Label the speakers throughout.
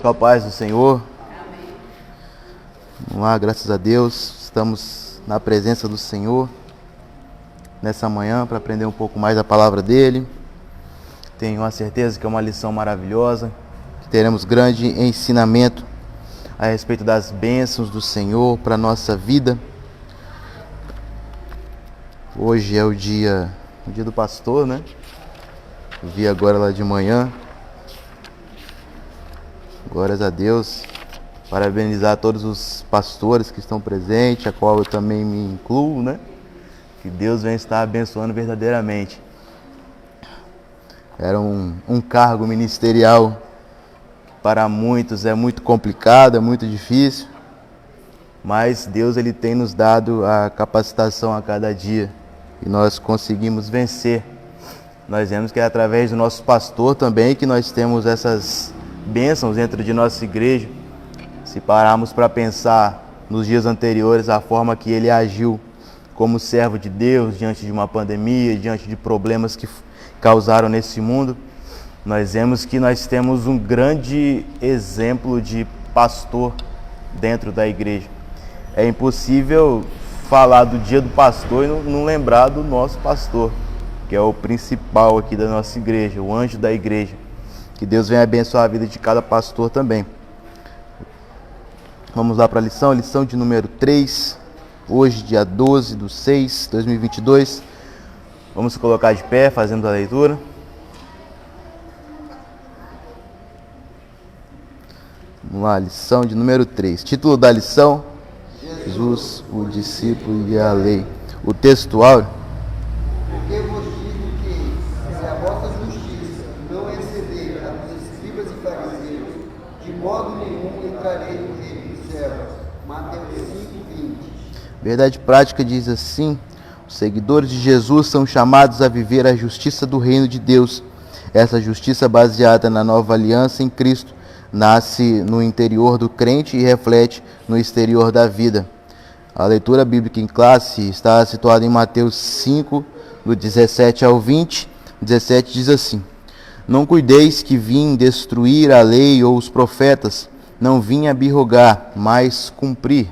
Speaker 1: Com a paz do Senhor. Vamos lá, graças a Deus, estamos na presença do Senhor nessa manhã para aprender um pouco mais da palavra dele. Tenho a certeza que é uma lição maravilhosa, que teremos grande ensinamento a respeito das bênçãos do Senhor para a nossa vida. Hoje é o dia do pastor, né? Vi agora lá de manhã. Glórias a Deus. Parabenizar todos os pastores que estão presentes, a qual eu também me incluo, né? Que Deus venha estar abençoando verdadeiramente. Era um cargo ministerial que para muitos é muito complicado, é muito difícil, mas Deus ele tem nos dado a capacitação a cada dia e nós conseguimos vencer. Nós vemos que é através do nosso pastor também que nós temos essas bênçãos dentro de nossa igreja. Se pararmos para pensar nos dias anteriores, a forma que ele agiu como servo de Deus diante de uma pandemia, diante de problemas que causaram nesse mundo, nós vemos que nós temos um grande exemplo de pastor dentro da igreja. É impossível falar do dia do pastor e não lembrar do nosso pastor, que é o principal aqui da nossa igreja, o anjo da igreja. Que Deus venha abençoar a vida de cada pastor também. Vamos lá para a lição de número 3, hoje dia 12/6/2022. Vamos se colocar de pé, fazendo a leitura. Vamos lá, lição de número 3. Título da lição: Jesus, o discípulo e a lei. O textual:
Speaker 2: porque vos digo que, se a vossa justiça não exceder a dos escribas e fariseus, de modo nenhum entrarei no reino dos céus. Mateus 5:20.
Speaker 1: Verdade prática diz assim: os seguidores de Jesus são chamados a viver a justiça do reino de Deus. Essa justiça baseada na nova aliança em Cristo nasce no interior do crente e reflete no exterior da vida. A leitura bíblica em classe está situada em Mateus 5, do 17 ao 20. 17 diz assim: não cuideis que vim destruir a lei ou os profetas, não vim abrogar, mas cumprir.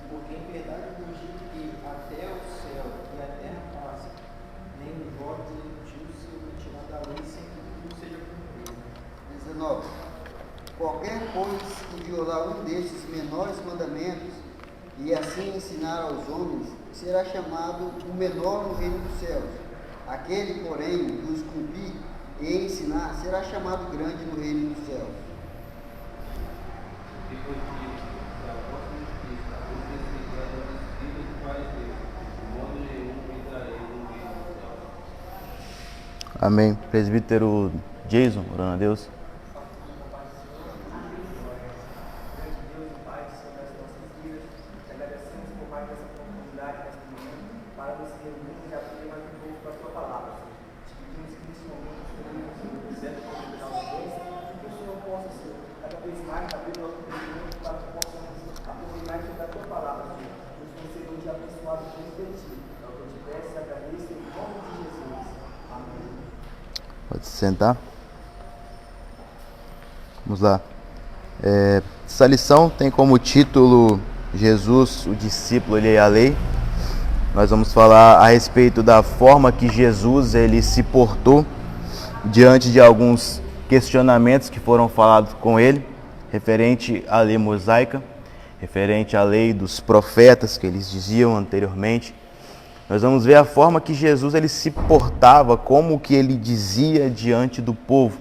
Speaker 3: Porque em verdade vos digo que até o céu e a terra passam, nem os votos nem os tios se omitirão da lei sem que tudo seja cumprido.
Speaker 2: 19. Qualquer, pois, que violar um desses menores mandamentos e assim ensinar aos homens, será chamado o menor no reino dos céus. Aquele, porém, que os cumprir e ensinar, será chamado grande no reino dos céus.
Speaker 1: Amém. Presbítero Jason, orando a Deus. Pode se sentar. Vamos lá. Essa lição tem como título Jesus, o discípulo e a lei. Nós vamos falar a respeito da forma que Jesus ele se portou diante de alguns questionamentos que foram falados com ele, referente à lei mosaica, referente à lei dos profetas que eles diziam anteriormente. Nós vamos ver a forma que Jesus ele se portava, como que ele dizia diante do povo.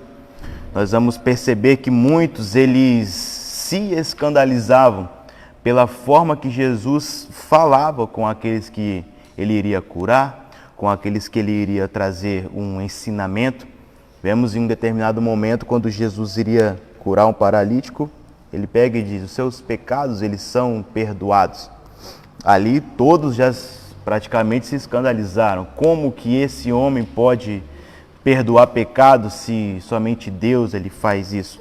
Speaker 1: Nós vamos perceber que muitos eles se escandalizavam pela forma que Jesus falava com aqueles que ele iria curar, com aqueles que ele iria trazer um ensinamento. Vemos em um determinado momento, quando Jesus iria curar um paralítico, ele pega e diz: os seus pecados eles são perdoados. Ali todos já praticamente se escandalizaram. Como que esse homem pode perdoar pecados se somente Deus ele faz isso?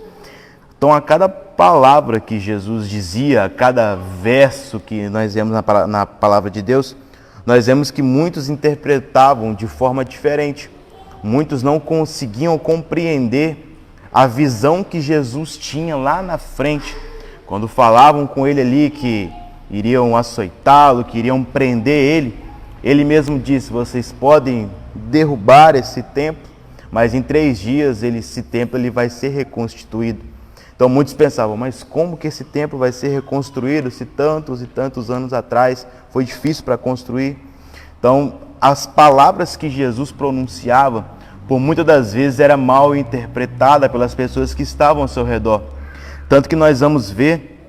Speaker 1: Então, a cada palavra que Jesus dizia, a cada verso que nós vemos na palavra de Deus, nós vemos que muitos interpretavam de forma diferente. Muitos não conseguiam compreender a visão que Jesus tinha lá na frente, quando falavam com ele ali que iriam açoitá-lo, que iriam prender ele, ele mesmo disse: vocês podem derrubar esse templo, mas em 3 dias esse templo ele vai ser reconstituído. Então muitos pensavam: mas como que esse templo vai ser reconstruído se tantos e tantos anos atrás foi difícil para construir? Então as palavras que Jesus pronunciava, por muitas das vezes, era mal interpretada pelas pessoas que estavam ao seu redor. Tanto que nós vamos ver,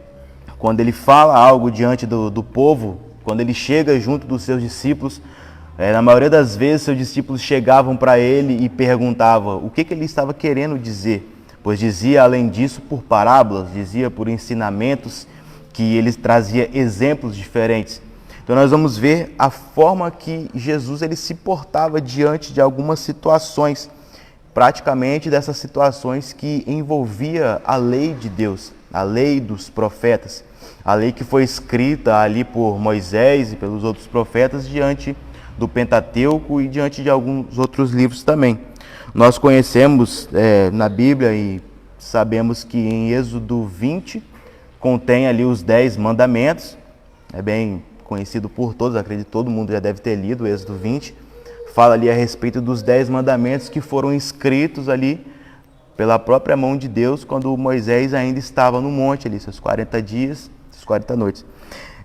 Speaker 1: quando ele fala algo diante do povo, quando ele chega junto dos seus discípulos, na maioria das vezes, seus discípulos chegavam para ele e perguntavam o que ele estava querendo dizer. Pois dizia, além disso, por parábolas, dizia por ensinamentos, que ele trazia exemplos diferentes. Então nós vamos ver a forma que Jesus ele se portava diante de algumas situações, praticamente dessas situações que envolvia a lei de Deus, a lei dos profetas, a lei que foi escrita ali por Moisés e pelos outros profetas diante do Pentateuco e diante de alguns outros livros também. Nós conhecemos na Bíblia e sabemos que em Êxodo 20 contém ali os 10 mandamentos, é bem conhecido por todos, acredito que todo mundo já deve ter lido o Êxodo 20, fala ali a respeito dos 10 mandamentos que foram escritos ali pela própria mão de Deus quando Moisés ainda estava no monte ali, seus 40 dias, seus 40 noites.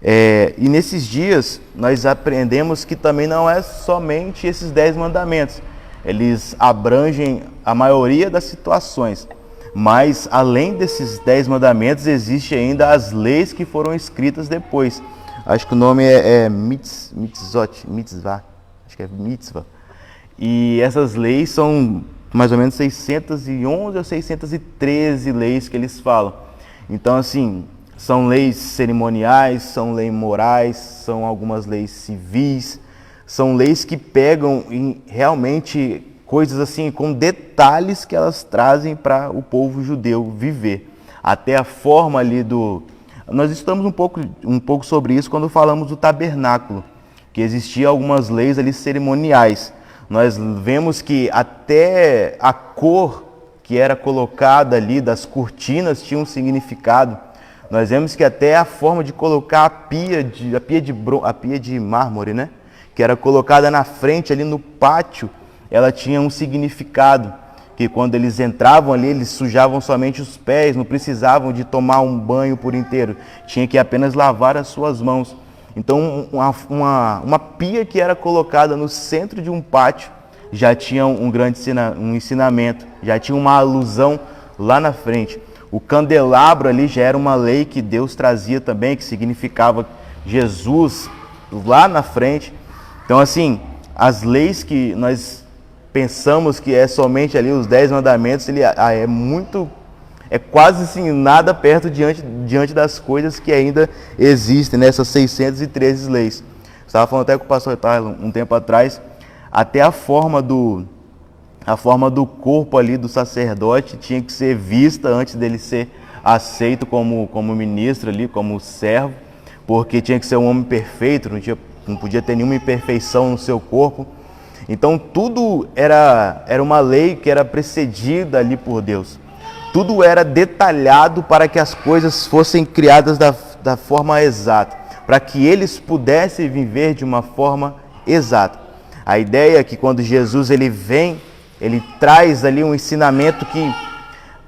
Speaker 1: E nesses dias nós aprendemos que também não é somente esses 10 mandamentos, eles abrangem a maioria das situações, mas além desses 10 mandamentos existe ainda as leis que foram escritas depois. Acho que o nome é mitzvah, acho que é mitzvah. E essas leis são mais ou menos 611 ou 613 leis que eles falam. Então, assim, são leis cerimoniais, são leis morais, são algumas leis civis, são leis que pegam em realmente coisas assim, com detalhes que elas trazem para o povo judeu viver. Até a forma ali do... Nós estudamos um pouco sobre isso quando falamos do tabernáculo, que existia algumas leis ali cerimoniais. Nós vemos que até a cor que era colocada ali das cortinas tinha um significado. Nós vemos que até a forma de colocar a pia de mármore, né, que era colocada na frente ali no pátio, ela tinha um significado. Que quando eles entravam ali, eles sujavam somente os pés, não precisavam de tomar um banho por inteiro, tinha que apenas lavar as suas mãos. Então uma pia que era colocada no centro de um pátio já tinha um grande ensinamento, já tinha uma alusão lá na frente. O candelabro ali já era uma lei que Deus trazia também, que significava Jesus lá na frente. Então assim, as leis que nós pensamos que é somente ali os 10 mandamentos, ele é quase assim, nada perto diante das coisas que ainda existem nessas 613 leis. Estava falando até com o pastor Tyler um tempo atrás, até a forma do corpo ali do sacerdote tinha que ser vista antes dele ser aceito como ministro ali, como servo, porque tinha que ser um homem perfeito, não podia ter nenhuma imperfeição no seu corpo. Então tudo era uma lei que era precedida ali por Deus. Tudo era detalhado para que as coisas fossem criadas da forma exata, para que eles pudessem viver de uma forma exata. A ideia é que quando Jesus ele vem, ele traz ali um ensinamento que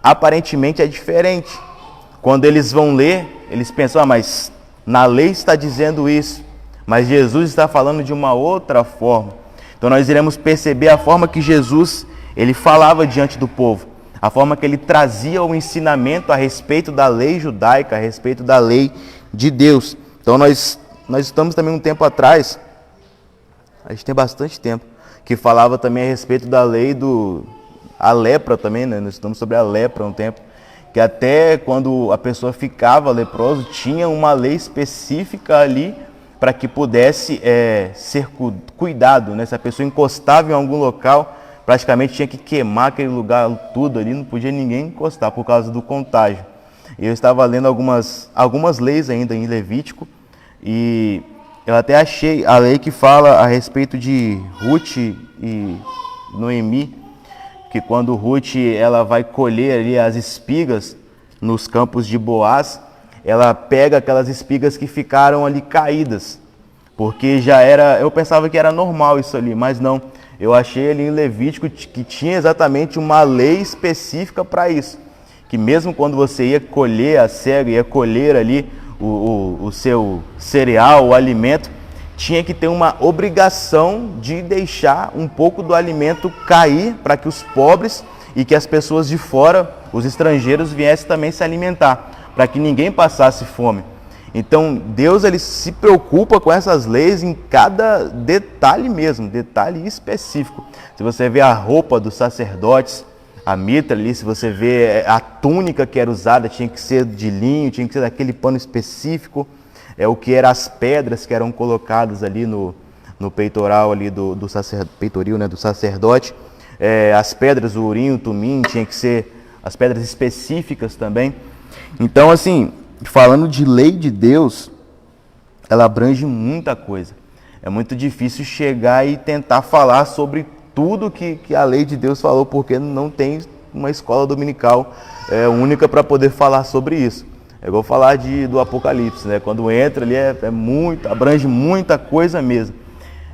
Speaker 1: aparentemente é diferente. Quando eles vão ler, eles pensam, mas na lei está dizendo isso, mas Jesus está falando de uma outra forma. Então nós iremos perceber a forma que Jesus ele falava diante do povo, a forma que ele trazia o ensinamento a respeito da lei judaica, a respeito da lei de Deus. Então nós estamos também um tempo atrás, a gente tem bastante tempo, que falava também a respeito da lei a lepra também, né? Nós estamos sobre a lepra um tempo, que até quando a pessoa ficava leprosa, tinha uma lei específica ali para que pudesse ser cuidado, né? Se a pessoa encostava em algum local, praticamente tinha que queimar aquele lugar tudo ali, não podia ninguém encostar por causa do contágio. Eu estava lendo algumas leis ainda em Levítico, e eu até achei a lei que fala a respeito de Ruth e Noemi, que quando Ruth ela vai colher ali as espigas nos campos de Boaz, ela pega aquelas espigas que ficaram ali caídas, porque já era, eu pensava que era normal isso ali, mas não. Eu achei ali em Levítico que tinha exatamente uma lei específica para isso, que mesmo quando você ia colher a cega, ia colher ali o seu cereal, o alimento, tinha que ter uma obrigação de deixar um pouco do alimento cair para que os pobres e que as pessoas de fora, os estrangeiros, viessem também se alimentar, para que ninguém passasse fome. Então Deus ele se preocupa com essas leis em cada detalhe mesmo, detalhe específico. Se você vê a roupa dos sacerdotes, a mitra ali, se você vê a túnica que era usada, tinha que ser de linho, tinha que ser daquele pano específico. O que eram as pedras que eram colocadas ali no peitoral ali do peitoril, né, do sacerdote. As pedras, o urim, o tumim, tinha que ser as pedras específicas também. Então, assim, falando de lei de Deus, ela abrange muita coisa. É muito difícil chegar e tentar falar sobre tudo que a lei de Deus falou, porque não tem uma escola dominical única para poder falar sobre isso. É igual falar do Apocalipse, né? Quando entra ali abrange muita coisa mesmo.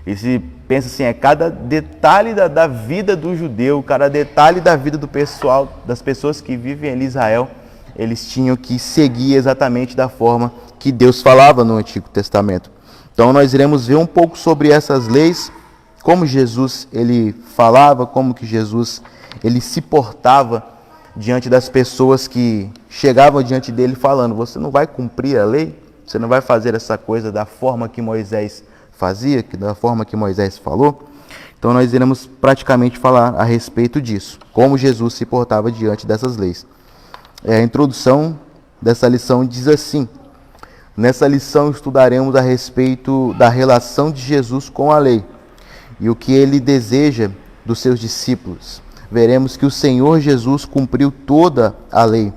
Speaker 1: E se pensa assim, cada detalhe da vida do judeu, cada detalhe da vida do pessoal, das pessoas que vivem ali em Israel, eles tinham que seguir exatamente da forma que Deus falava no Antigo Testamento. Então nós iremos ver um pouco sobre essas leis, como Jesus ele falava, como que Jesus ele se portava diante das pessoas que chegavam diante dele falando: você não vai cumprir a lei? Você não vai fazer essa coisa da forma que Moisés fazia, da forma que Moisés falou? Então nós iremos praticamente falar a respeito disso, como Jesus se portava diante dessas leis. A introdução dessa lição diz assim: nessa lição estudaremos a respeito da relação de Jesus com a lei e o que ele deseja dos seus discípulos. Veremos que o Senhor Jesus cumpriu toda a lei.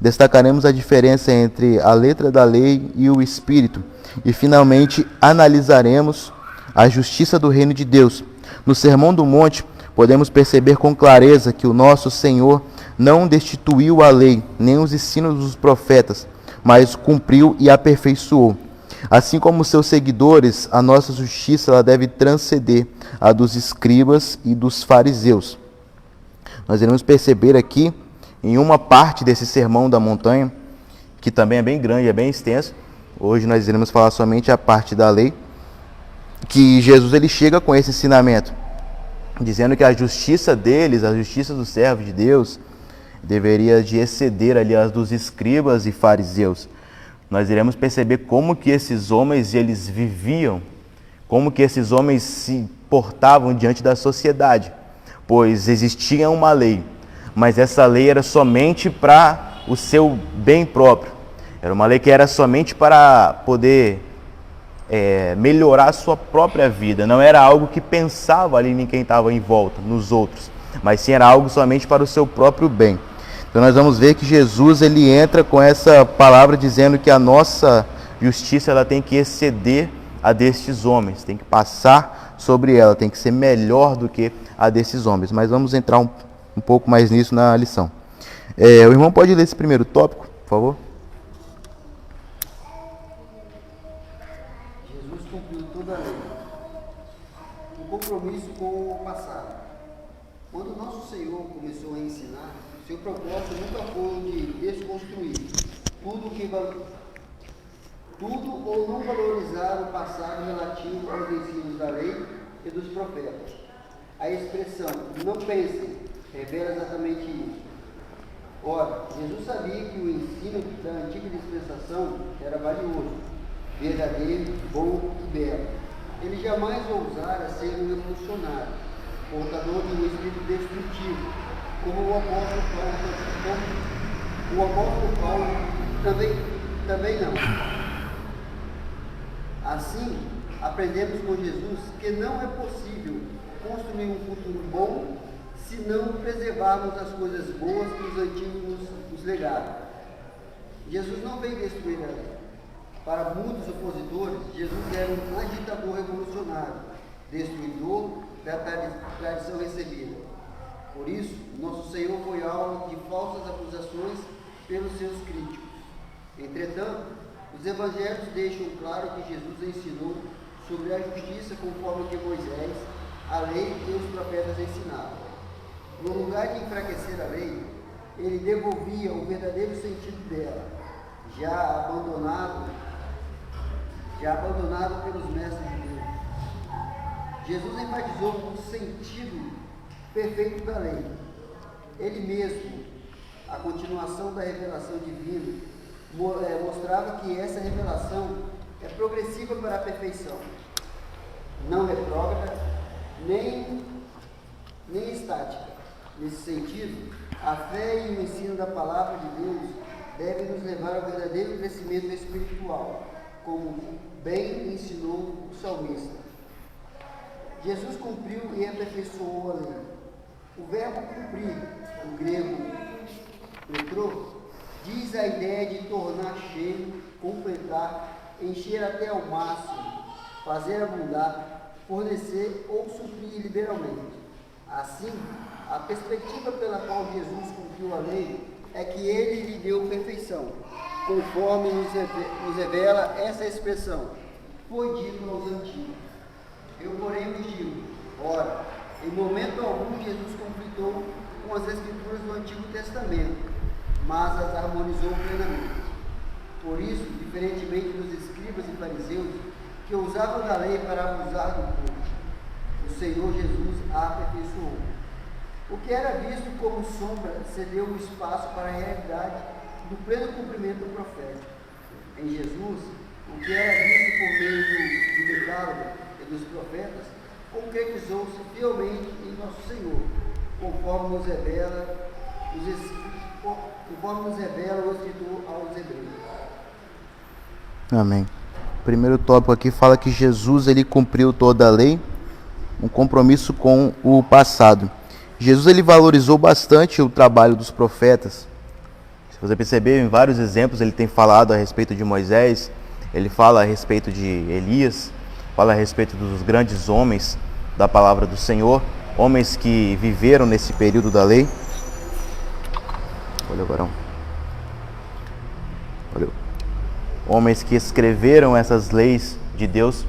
Speaker 1: Destacaremos a diferença entre a letra da lei e o Espírito. E, finalmente, analisaremos a justiça do reino de Deus. No Sermão do Monte, podemos perceber com clareza que o nosso Senhor não destituiu a lei, nem os ensinos dos profetas, mas cumpriu e aperfeiçoou. Assim como seus seguidores, a nossa justiça ela deve transcender a dos escribas e dos fariseus. Nós iremos perceber aqui, em uma parte desse sermão da montanha, que também é bem grande, é bem extenso. Hoje nós iremos falar somente a parte da lei, que Jesus ele chega com esse ensinamento, dizendo que a justiça deles, a justiça dos servos de Deus, deveria de exceder ali as dos escribas e fariseus. Nós iremos perceber como que esses homens eles viviam, como que esses homens se portavam diante da sociedade. Pois existia uma lei, mas essa lei era somente para o seu bem próprio. Era uma lei que era somente para poder melhorar a sua própria vida. Não era algo que pensava ali em quem estava em volta, nos outros, mas sim era algo somente para o seu próprio bem. Então nós vamos ver que Jesus ele entra com essa palavra dizendo que a nossa justiça ela tem que exceder a destes homens, tem que passar sobre ela, tem que ser melhor do que a desses homens. Mas vamos entrar um pouco mais nisso na lição. O irmão pode ler esse primeiro tópico, por favor?
Speaker 2: Jesus cumpriu toda a lei. Um compromisso com o passado. Quando nosso Senhor começou a ensinar, seu propósito nunca foi de desconstruir tudo ou não valorizar o passado relativo aos ensinos da lei e dos profetas. A expressão "não pensem" revela exatamente isso. Ora, Jesus sabia que o ensino da antiga dispensação era valioso, verdadeiro, bom e belo. Ele jamais ousara ser um revolucionário, portador de um espírito destrutivo, como o apóstolo Paulo também não. Assim, aprendemos com Jesus que não é possível construir um futuro bom se não preservarmos as coisas boas que os antigos nos legaram. Jesus não veio destruir a lei. Para muitos opositores, Jesus era um agitador revolucionário, destruidor da tradição recebida. Por isso, nosso Senhor foi alvo de falsas acusações pelos seus críticos. Entretanto, os evangelhos deixam claro que Jesus ensinou sobre a justiça conforme que Moisés, a lei e os profetas ensinaram. No lugar de enfraquecer a lei, ele devolvia o verdadeiro sentido dela, já abandonado pelos mestres de Deus. Jesus enfatizou o sentido perfeito da lei. Ele mesmo, a continuação da revelação divina, mostrava que essa revelação é progressiva para a perfeição, não retrógrada, nem estática. Nesse sentido, a fé e o ensino da palavra de Deus devem nos levar ao verdadeiro crescimento espiritual, como bem ensinou o salmista. Jesus cumpriu e aperfeiçoou a lei. O verbo cumprir, do grego metrô, diz a ideia de tornar cheio, completar, encher até ao máximo, fazer abundar, fornecer ou suprir liberalmente. Assim, a perspectiva pela qual Jesus cumpriu a lei é que ele lhe deu perfeição, conforme nos revela essa expressão. Foi dito aos antigos: eu, porém, vos digo, ora, em momento algum Jesus conflitou com as escrituras do Antigo Testamento, mas as harmonizou plenamente. Por isso, diferentemente dos escribas e fariseus, que usavam da lei para abusar do povo, o Senhor Jesus a aperfeiçoou. O que era visto como sombra cedeu o espaço para a realidade do pleno cumprimento do profético. Em Jesus, o que era visto por meio do decálogo e dos profetas, concretizou-se fielmente em nosso Senhor, conforme nos revela o Escritor aos Hebreus.
Speaker 1: Amém. O primeiro tópico aqui fala que Jesus ele cumpriu toda a lei, um compromisso com o passado. Jesus ele valorizou bastante o trabalho dos profetas. Se você perceber, em vários exemplos ele tem falado a respeito de Moisés, ele fala a respeito de Elias, fala a respeito dos grandes homens da palavra do Senhor, homens que viveram nesse período da lei. Olha, Barão. Olha. Homens que escreveram essas leis de Deus.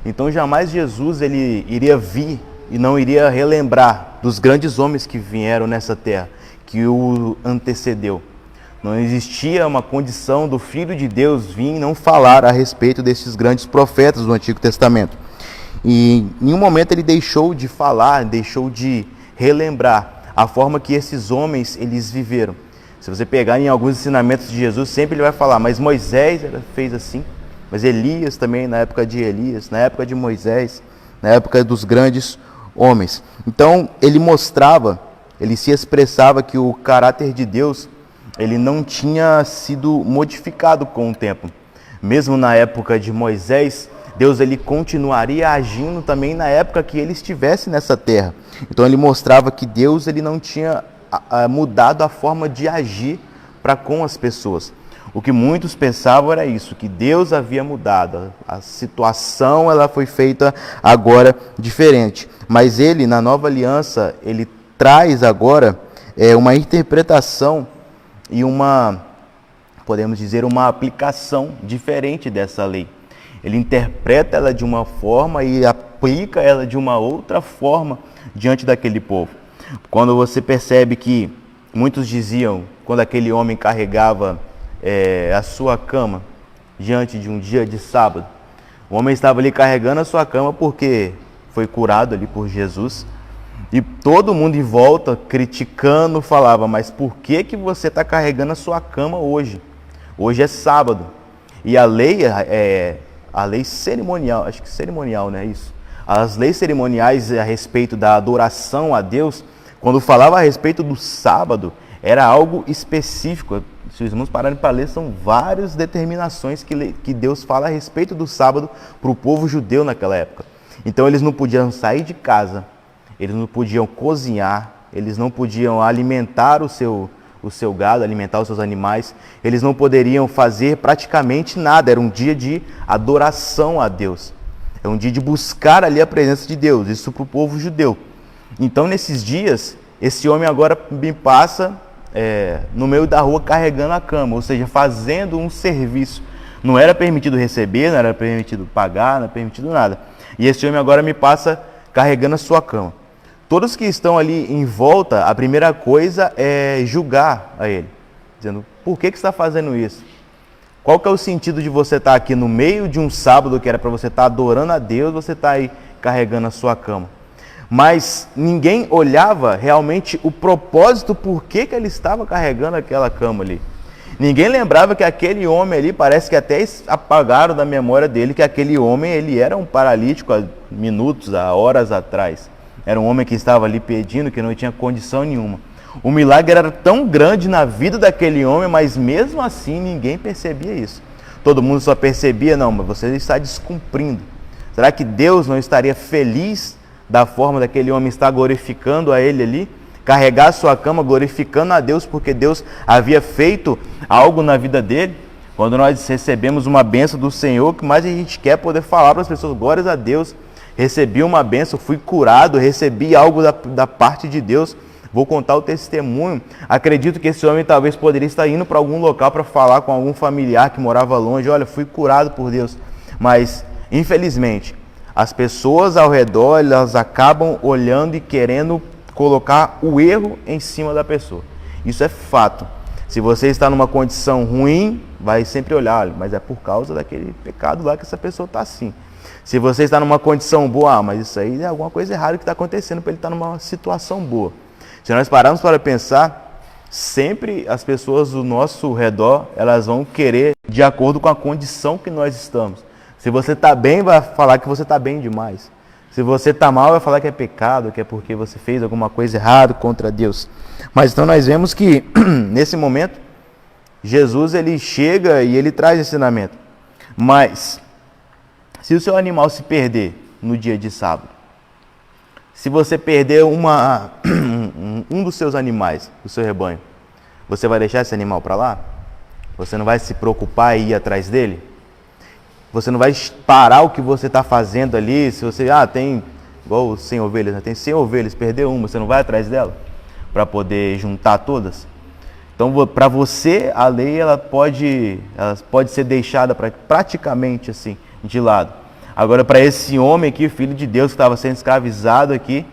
Speaker 1: Então jamais Jesus ele iria vir e não iria relembrar dos grandes homens que vieram nessa terra, que o antecedeu. Não existia uma condição do Filho de Deus vir e não falar a respeito desses grandes profetas do Antigo Testamento. E em nenhum momento ele deixou de falar, deixou de relembrar a forma que esses homens eles viveram. Se você pegar em alguns ensinamentos de Jesus, sempre ele vai falar, mas Moisés fez assim, mas Elias também, na época de Elias, na época de Moisés, na época dos grandes homens. Então ele mostrava, ele se expressava que o caráter de Deus ele não tinha sido modificado com o tempo. Mesmo na época de Moisés, Deus ele continuaria agindo também na época que ele estivesse nessa terra. Então ele mostrava que Deus ele não tinha mudado a forma de agir para com as pessoas. O que muitos pensavam era isso, que Deus havia mudado, a situação ela foi feita agora diferente. Mas ele, na nova aliança, ele traz agora uma interpretação e podemos dizer, uma aplicação diferente dessa lei. Ele interpreta ela de uma forma e aplica ela de uma outra forma diante daquele povo. Quando você percebe que muitos diziam, quando aquele homem carregava a sua cama diante de um dia de sábado, o homem estava ali carregando a sua cama porque foi curado ali por Jesus, e todo mundo em volta criticando falava, mas por que você está carregando a sua cama hoje? Hoje é sábado. E a lei cerimonial, acho que cerimonial, né? Isso. As leis cerimoniais a respeito da adoração a Deus, quando falava a respeito do sábado, era algo específico. Se os irmãos pararem para ler, são várias determinações que Deus fala a respeito do sábado para o povo judeu naquela época. Então eles não podiam sair de casa, eles não podiam cozinhar, eles não podiam alimentar o seu gado, alimentar os seus animais, eles não poderiam fazer praticamente nada. Era um dia de adoração a Deus, é um dia de buscar ali a presença de Deus, isso para o povo judeu. Então nesses dias esse homem agora me passa no meio da rua carregando a cama, ou seja, fazendo um serviço. Não era permitido receber, não era permitido pagar, não era permitido nada. E esse homem agora me passa carregando a sua cama. Todos que estão ali em volta, a primeira coisa é julgar a ele, dizendo, por que você está fazendo isso? Qual que é o sentido de você estar aqui no meio de um sábado que era para você estar adorando a Deus, você está aí carregando a sua cama? Mas ninguém olhava realmente o propósito, por que ele estava carregando aquela cama ali. Ninguém lembrava que aquele homem ali, parece que até apagaram da memória dele, que aquele homem ele era um paralítico há minutos, há horas atrás. Era um homem que estava ali pedindo, que não tinha condição nenhuma. O milagre era tão grande na vida daquele homem, mas mesmo assim ninguém percebia isso. Todo mundo só percebia, não, mas você está descumprindo. Será que Deus não estaria feliz da forma daquele homem estar glorificando a ele ali? Carregar a sua cama glorificando a Deus, porque Deus havia feito algo na vida dele. Quando nós recebemos uma bênção do Senhor, o que mais a gente quer é poder falar para as pessoas, glórias a Deus, recebi uma bênção, fui curado, recebi algo da parte de Deus, vou contar o testemunho. Acredito que esse homem talvez poderia estar indo para algum local para falar com algum familiar que morava longe, olha, fui curado por Deus. Mas, infelizmente, as pessoas ao redor, elas acabam olhando e querendo colocar o erro em cima da pessoa. Isso é fato. Se você está numa condição ruim, vai sempre olhar, mas é por causa daquele pecado lá que essa pessoa está assim. Se você está numa condição boa, mas isso aí é alguma coisa errada que está acontecendo para ele estar numa situação boa. Se nós pararmos para pensar, sempre as pessoas do nosso redor, elas vão querer de acordo com a condição que nós estamos. Se você está bem, vai falar que você está bem demais. Se você está mal, vai falar que é pecado, que é porque você fez alguma coisa errada contra Deus. Mas então nós vemos que, nesse momento, Jesus ele chega e ele traz ensinamento. Mas, se o seu animal se perder no dia de sábado, se você perder um dos seus animais, do seu rebanho, você vai deixar esse animal para lá? Você não vai se preocupar e ir atrás dele? Você não vai parar o que você está fazendo ali? Se você, tem, igual 100 ovelhas, né? Tem 100 ovelhas, perdeu uma, você não vai atrás dela? Para poder juntar todas? Então, para você, a lei ela pode ser deixada praticamente assim, de lado. Agora, para esse homem aqui, filho de Deus, que estava sendo escravizado aqui,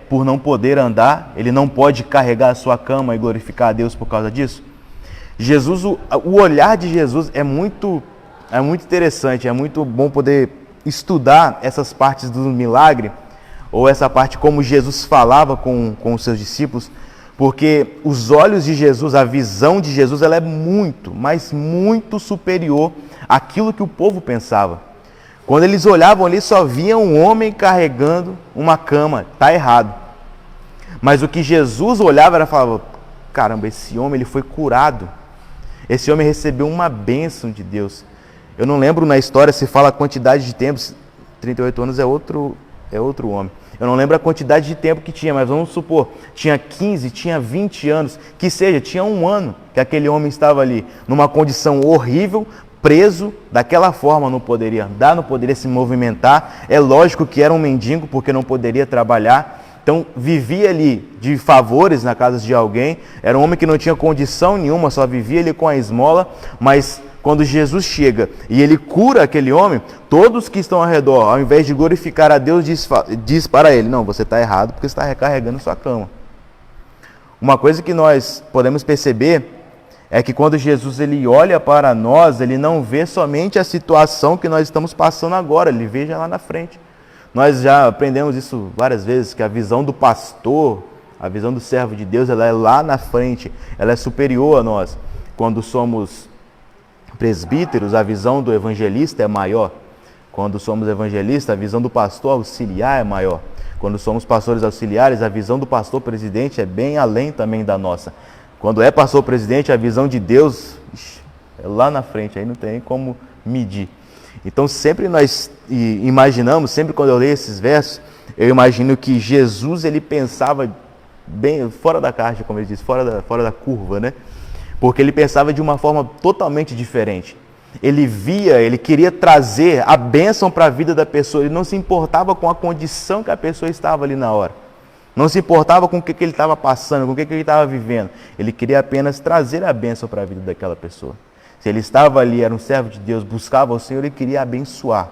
Speaker 1: por não poder andar, ele não pode carregar a sua cama e glorificar a Deus por causa disso. Jesus, o olhar de Jesus é muito interessante, é muito bom poder estudar essas partes do milagre, ou essa parte como Jesus falava com os seus discípulos, porque os olhos de Jesus, a visão de Jesus, ela é muito, mas muito superior àquilo que o povo pensava. Quando eles olhavam ali, só viam um homem carregando uma cama, está errado. Mas o que Jesus olhava era falava, caramba, esse homem ele foi curado, esse homem recebeu uma bênção de Deus. Eu não lembro na história se fala a quantidade de tempo, 38 anos é outro homem. Eu não lembro a quantidade de tempo que tinha, mas vamos supor, tinha 15, tinha 20 anos, que seja, tinha um ano que aquele homem estava ali, numa condição horrível, preso, daquela forma não poderia andar, não poderia se movimentar. É lógico que era um mendigo, porque não poderia trabalhar. Então, vivia ali de favores na casa de alguém. Era um homem que não tinha condição nenhuma, só vivia ali com a esmola, mas quando Jesus chega e ele cura aquele homem, todos que estão ao redor, ao invés de glorificar a Deus, diz para ele, não, você está errado porque você está recarregando sua cama. Uma coisa que nós podemos perceber é que quando Jesus ele olha para nós, ele não vê somente a situação que nós estamos passando agora, ele vê já lá na frente. Nós já aprendemos isso várias vezes, que a visão do pastor, a visão do servo de Deus, ela é lá na frente, ela é superior a nós. Quando somos presbíteros, a visão do evangelista é maior. Quando somos evangelistas, a visão do pastor auxiliar é maior. Quando somos pastores auxiliares, a visão do pastor presidente é bem além também da nossa. Quando é pastor presidente, a visão de Deus é lá na frente, aí não tem como medir. Então sempre nós imaginamos, sempre quando eu leio esses versos, eu imagino que Jesus ele pensava bem fora da caixa, como ele diz, fora da curva, né? Porque ele pensava de uma forma totalmente diferente. Ele via, ele queria trazer a bênção para a vida da pessoa, ele não se importava com a condição que a pessoa estava ali na hora. Não se importava com o que ele estava passando, com o que ele estava vivendo. Ele queria apenas trazer a bênção para a vida daquela pessoa. Se ele estava ali, era um servo de Deus, buscava o Senhor, ele queria abençoar.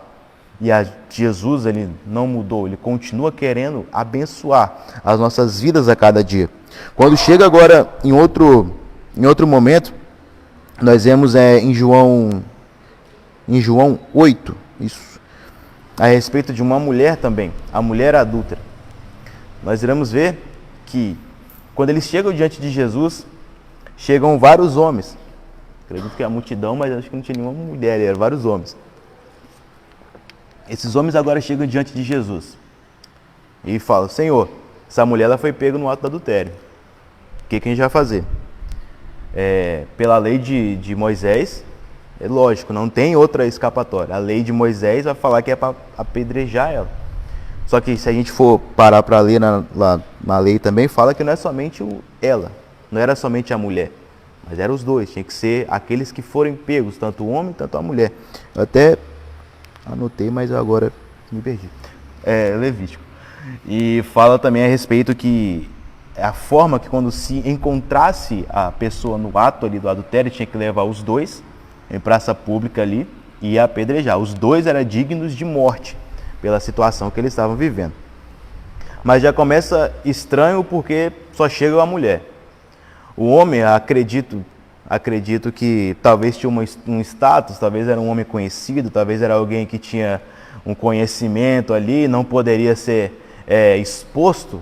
Speaker 1: E Jesus, ele não mudou, ele continua querendo abençoar as nossas vidas a cada dia. Quando chega agora em outro momento, nós vemos em João 8, isso, a respeito de uma mulher também, a mulher adúltera. Nós iremos ver que quando eles chegam diante de Jesus, chegam vários homens. Acredito que é a multidão, mas acho que não tinha nenhuma mulher, eram vários homens. Esses homens agora chegam diante de Jesus e falam: Senhor, essa mulher ela foi pega no ato do adultério. O que a gente vai fazer? Pela lei de Moisés, é lógico, não tem outra escapatória. A lei de Moisés vai falar que é para apedrejar ela. Só que se a gente for parar para ler na lei também, fala que não é somente ela, não era somente a mulher, mas eram os dois, tinha que ser aqueles que forem pegos, tanto o homem, tanto a mulher. Eu até anotei, mas agora me perdi. Levítico. E fala também a respeito que a forma que quando se encontrasse a pessoa no ato ali do adultério, tinha que levar os dois em praça pública ali e apedrejar. Os dois eram dignos de morte pela situação que eles estavam vivendo. Mas já começa estranho porque só chega a mulher. O homem, acredito que talvez tinha um status, talvez era um homem conhecido, talvez era alguém que tinha um conhecimento ali, não poderia ser exposto.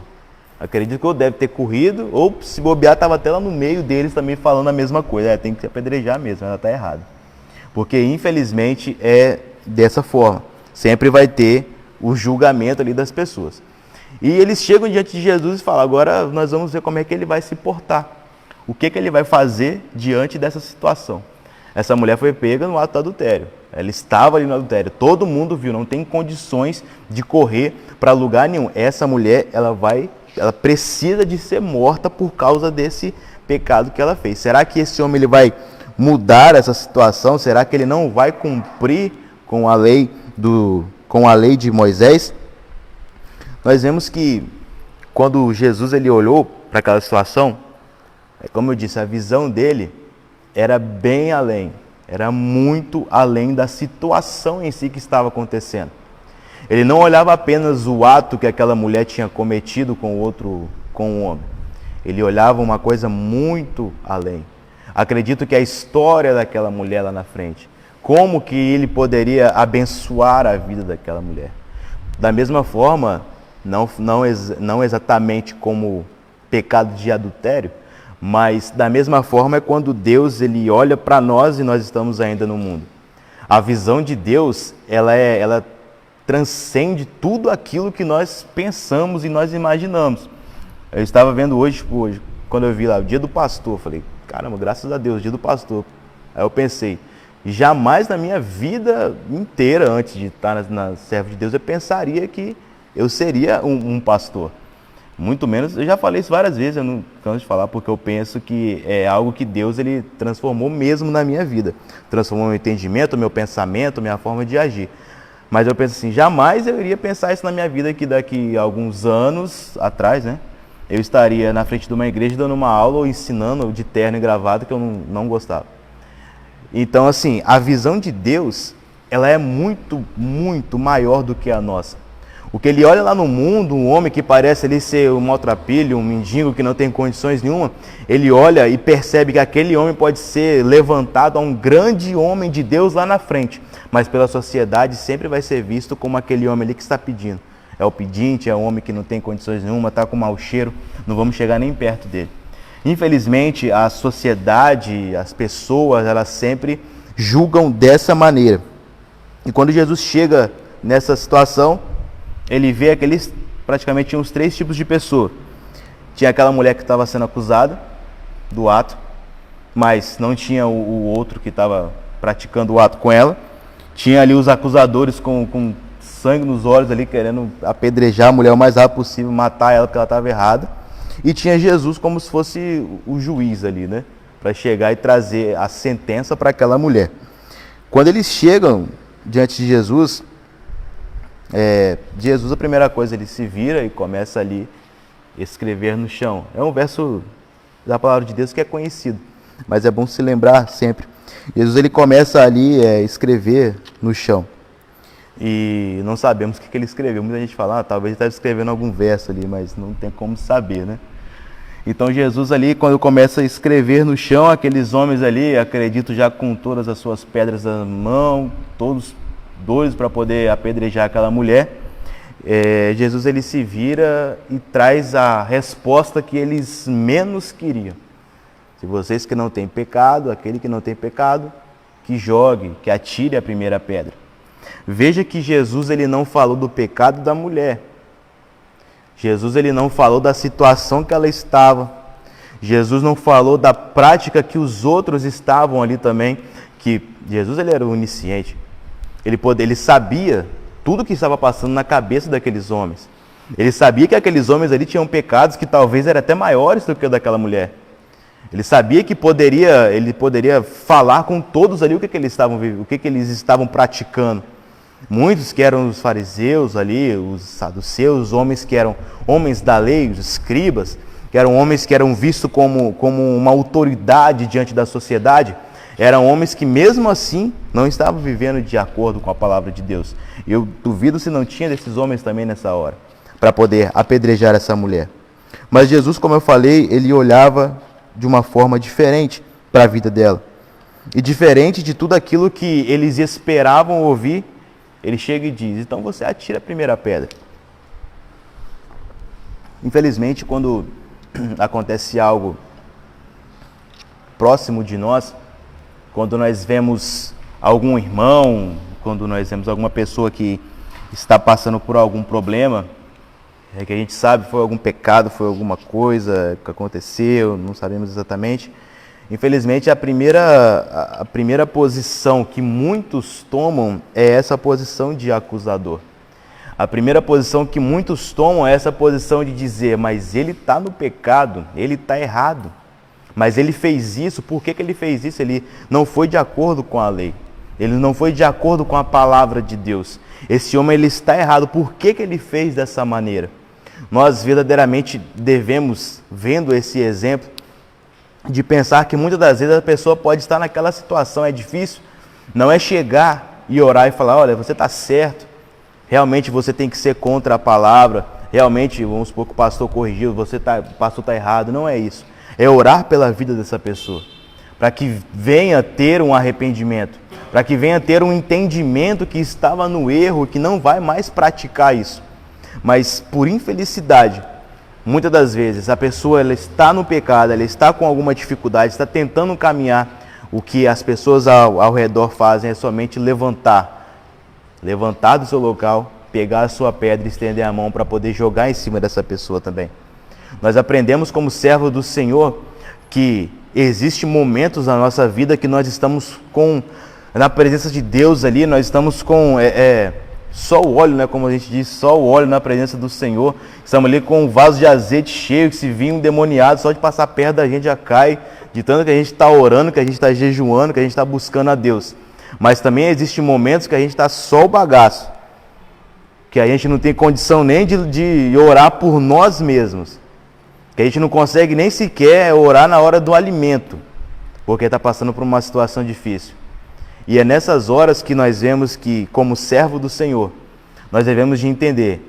Speaker 1: Acredito que ou deve ter corrido, ou se bobear, estava até lá no meio deles também falando a mesma coisa. Tem que se apedrejar mesmo, ela está errada. Porque infelizmente é dessa forma. Sempre vai ter o julgamento ali das pessoas. E eles chegam diante de Jesus e falam: agora nós vamos ver como é que ele vai se portar. O que ele vai fazer diante dessa situação? Essa mulher foi pega no ato do adultério. Ela estava ali no adultério. Todo mundo viu, não tem condições de correr para lugar nenhum. Essa mulher, ela precisa de ser morta por causa desse pecado que ela fez. Será que esse homem ele vai mudar essa situação? Será que ele não vai cumprir com a lei de Moisés? Nós vemos que quando Jesus ele olhou para aquela situação, como eu disse, a visão dele era bem além, era muito além da situação em si que estava acontecendo. Ele não olhava apenas o ato que aquela mulher tinha cometido com o homem. Ele olhava uma coisa muito além. Acredito que a história daquela mulher lá na frente, como que ele poderia abençoar a vida daquela mulher. Da mesma forma, não exatamente como pecado de adultério, mas da mesma forma é quando Deus ele olha para nós e nós estamos ainda no mundo. A visão de Deus, ela transcende tudo aquilo que nós pensamos e nós imaginamos. Eu estava vendo hoje, quando eu vi lá o dia do pastor, eu falei: caramba, graças a Deus, dia do pastor. Aí eu pensei, jamais na minha vida inteira, antes de estar na serva de Deus, eu pensaria que eu seria um pastor. Muito menos, eu já falei isso várias vezes, eu não canso de falar, porque eu penso que é algo que Deus ele transformou mesmo na minha vida. Transformou meu entendimento, meu pensamento, minha forma de agir. Mas eu penso assim, jamais eu iria pensar isso na minha vida, que daqui a alguns anos atrás, né, eu estaria na frente de uma igreja dando uma aula ou ensinando de terno e gravata que eu não gostava. Então, assim, a visão de Deus, ela é muito, muito maior do que a nossa. O que ele olha lá no mundo, um homem que parece ali ser um maltrapilho, um mendigo que não tem condições nenhuma, ele olha e percebe que aquele homem pode ser levantado a um grande homem de Deus lá na frente, mas pela sociedade sempre vai ser visto como aquele homem ali que está pedindo. É o pedinte, é o homem que não tem condições nenhuma, está com mau cheiro, não vamos chegar nem perto dele. Infelizmente, a sociedade, as pessoas, elas sempre julgam dessa maneira. E quando Jesus chega nessa situação, ele vê praticamente tinha uns 3 tipos de pessoa. Tinha aquela mulher que estava sendo acusada do ato, mas não tinha o outro que estava praticando o ato com ela. Tinha ali os acusadores com sangue nos olhos ali, querendo apedrejar a mulher o mais rápido possível, matar ela porque ela estava errada. E tinha Jesus como se fosse o juiz ali, né? Para chegar e trazer a sentença para aquela mulher. Quando eles chegam diante de Jesus, a primeira coisa, ele se vira e começa ali escrever no chão. É um verso da palavra de Deus que é conhecido, mas é bom se lembrar sempre. Jesus ele começa ali a escrever no chão. E não sabemos o que ele escreveu. Muita gente fala, talvez ele estava escrevendo algum verso ali, mas não tem como saber, né? Então Jesus ali, quando começa a escrever no chão, aqueles homens ali, acredito já com todas as suas pedras na mão, todos doidos para poder apedrejar aquela mulher, Jesus ele se vira e traz a resposta que eles menos queriam. Se vocês que não têm pecado, aquele que não tem pecado, que jogue, que atire a primeira pedra. Veja que Jesus ele não falou do pecado da mulher. Jesus ele não falou da situação que ela estava. Jesus não falou da prática que os outros estavam ali também. Que Jesus ele era onisciente. Ele sabia tudo que estava passando na cabeça daqueles homens. Ele sabia que aqueles homens ali tinham pecados que talvez eram até maiores do que o daquela mulher. Ele sabia que ele poderia falar com todos ali o que eles estavam praticando. Muitos que eram os fariseus ali, os saduceus, homens que eram homens da lei, os escribas, que eram homens que eram vistos como uma autoridade diante da sociedade, eram homens que mesmo assim não estavam vivendo de acordo com a palavra de Deus. Eu duvido se não tinha desses homens também nessa hora, para poder apedrejar essa mulher. Mas Jesus, como eu falei, ele olhava de uma forma diferente para a vida dela. E diferente de tudo aquilo que eles esperavam ouvir, ele chega e diz, então você atira a primeira pedra. Infelizmente, quando acontece algo próximo de nós, quando nós vemos algum irmão, quando nós vemos alguma pessoa que está passando por algum problema, que a gente sabe foi algum pecado, foi alguma coisa que aconteceu, não sabemos exatamente. Infelizmente, a primeira posição que muitos tomam é essa posição de acusador. A primeira posição que muitos tomam é essa posição de dizer, mas ele está no pecado, ele está errado. Mas ele fez isso, por que ele fez isso? Ele não foi de acordo com a lei. Ele não foi de acordo com a palavra de Deus. Esse homem ele está errado, por que ele fez dessa maneira? Nós verdadeiramente devemos, vendo esse exemplo, de pensar que muitas das vezes a pessoa pode estar naquela situação, é difícil, não é chegar e orar e falar, olha, você está certo, realmente você tem que ser contra a palavra, realmente, vamos supor que o pastor corrigiu, o pastor está errado, não é isso. É orar pela vida dessa pessoa, para que venha ter um arrependimento, para que venha ter um entendimento que estava no erro, que não vai mais praticar isso. Mas por infelicidade, muitas das vezes a pessoa ela está no pecado, ela está com alguma dificuldade, está tentando caminhar, o que as pessoas ao redor fazem é somente levantar do seu local, pegar a sua pedra e estender a mão para poder jogar em cima dessa pessoa também. Nós aprendemos como servo do Senhor que existem momentos na nossa vida que nós estamos na presença de Deus ali, nós estamos com só o óleo, né, como a gente diz, só o óleo na presença do Senhor. Estamos ali com um vaso de azeite cheio, que se vir um demoniado, só de passar perto da gente já cai, de tanto que a gente está orando, que a gente está jejuando, que a gente está buscando a Deus. Mas também existem momentos que a gente está só o bagaço, que a gente não tem condição nem de orar por nós mesmos, que a gente não consegue nem sequer orar na hora do alimento, porque está passando por uma situação difícil. E é nessas horas que nós vemos que, como servo do Senhor, nós devemos de entender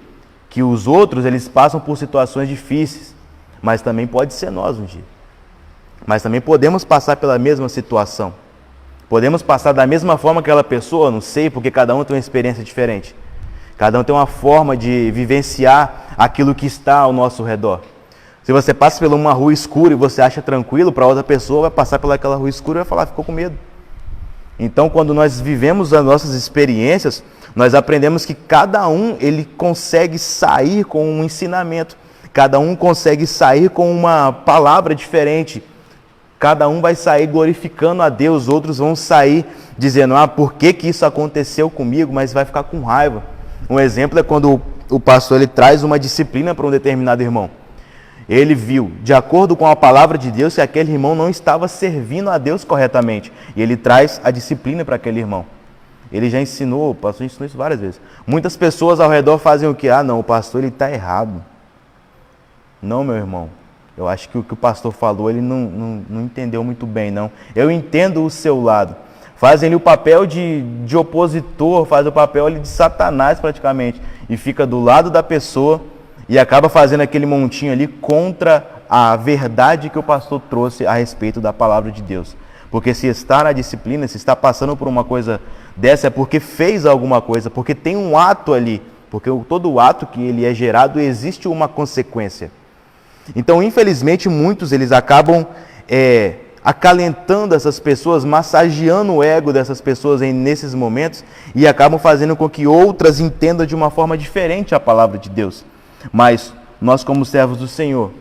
Speaker 1: que os outros, eles passam por situações difíceis, mas também pode ser nós um dia. Mas também podemos passar pela mesma situação. Podemos passar da mesma forma que aquela pessoa, não sei, porque cada um tem uma experiência diferente. Cada um tem uma forma de vivenciar aquilo que está ao nosso redor. Se você passa por uma rua escura e você acha tranquilo, para outra pessoa vai passar pelaquela rua escura e vai falar, ficou com medo. Então, quando nós vivemos as nossas experiências, nós aprendemos que cada um ele consegue sair com um ensinamento, cada um consegue sair com uma palavra diferente, cada um vai sair glorificando a Deus, outros vão sair dizendo, por que isso aconteceu comigo, mas vai ficar com raiva. Um exemplo é quando o pastor ele traz uma disciplina para um determinado irmão. Ele viu, de acordo com a palavra de Deus, que aquele irmão não estava servindo a Deus corretamente. E ele traz a disciplina para aquele irmão. Ele já ensinou, o pastor ensinou isso várias vezes. Muitas pessoas ao redor fazem o quê? Não, o pastor está errado. Não, meu irmão. Eu acho que o que o pastor falou, ele não entendeu muito bem, não. Eu entendo o seu lado. Fazem ali o papel de opositor, fazem o papel ali de Satanás praticamente. E fica do lado da pessoa e acaba fazendo aquele montinho ali contra a verdade que o pastor trouxe a respeito da palavra de Deus. Porque se está na disciplina, se está passando por uma coisa dessa, é porque fez alguma coisa, porque tem um ato ali. Porque todo ato que ele é gerado, existe uma consequência. Então, infelizmente, muitos eles acabam acalentando essas pessoas, massageando o ego dessas pessoas nesses momentos e acabam fazendo com que outras entendam de uma forma diferente a palavra de Deus. Mas nós, como servos do Senhor,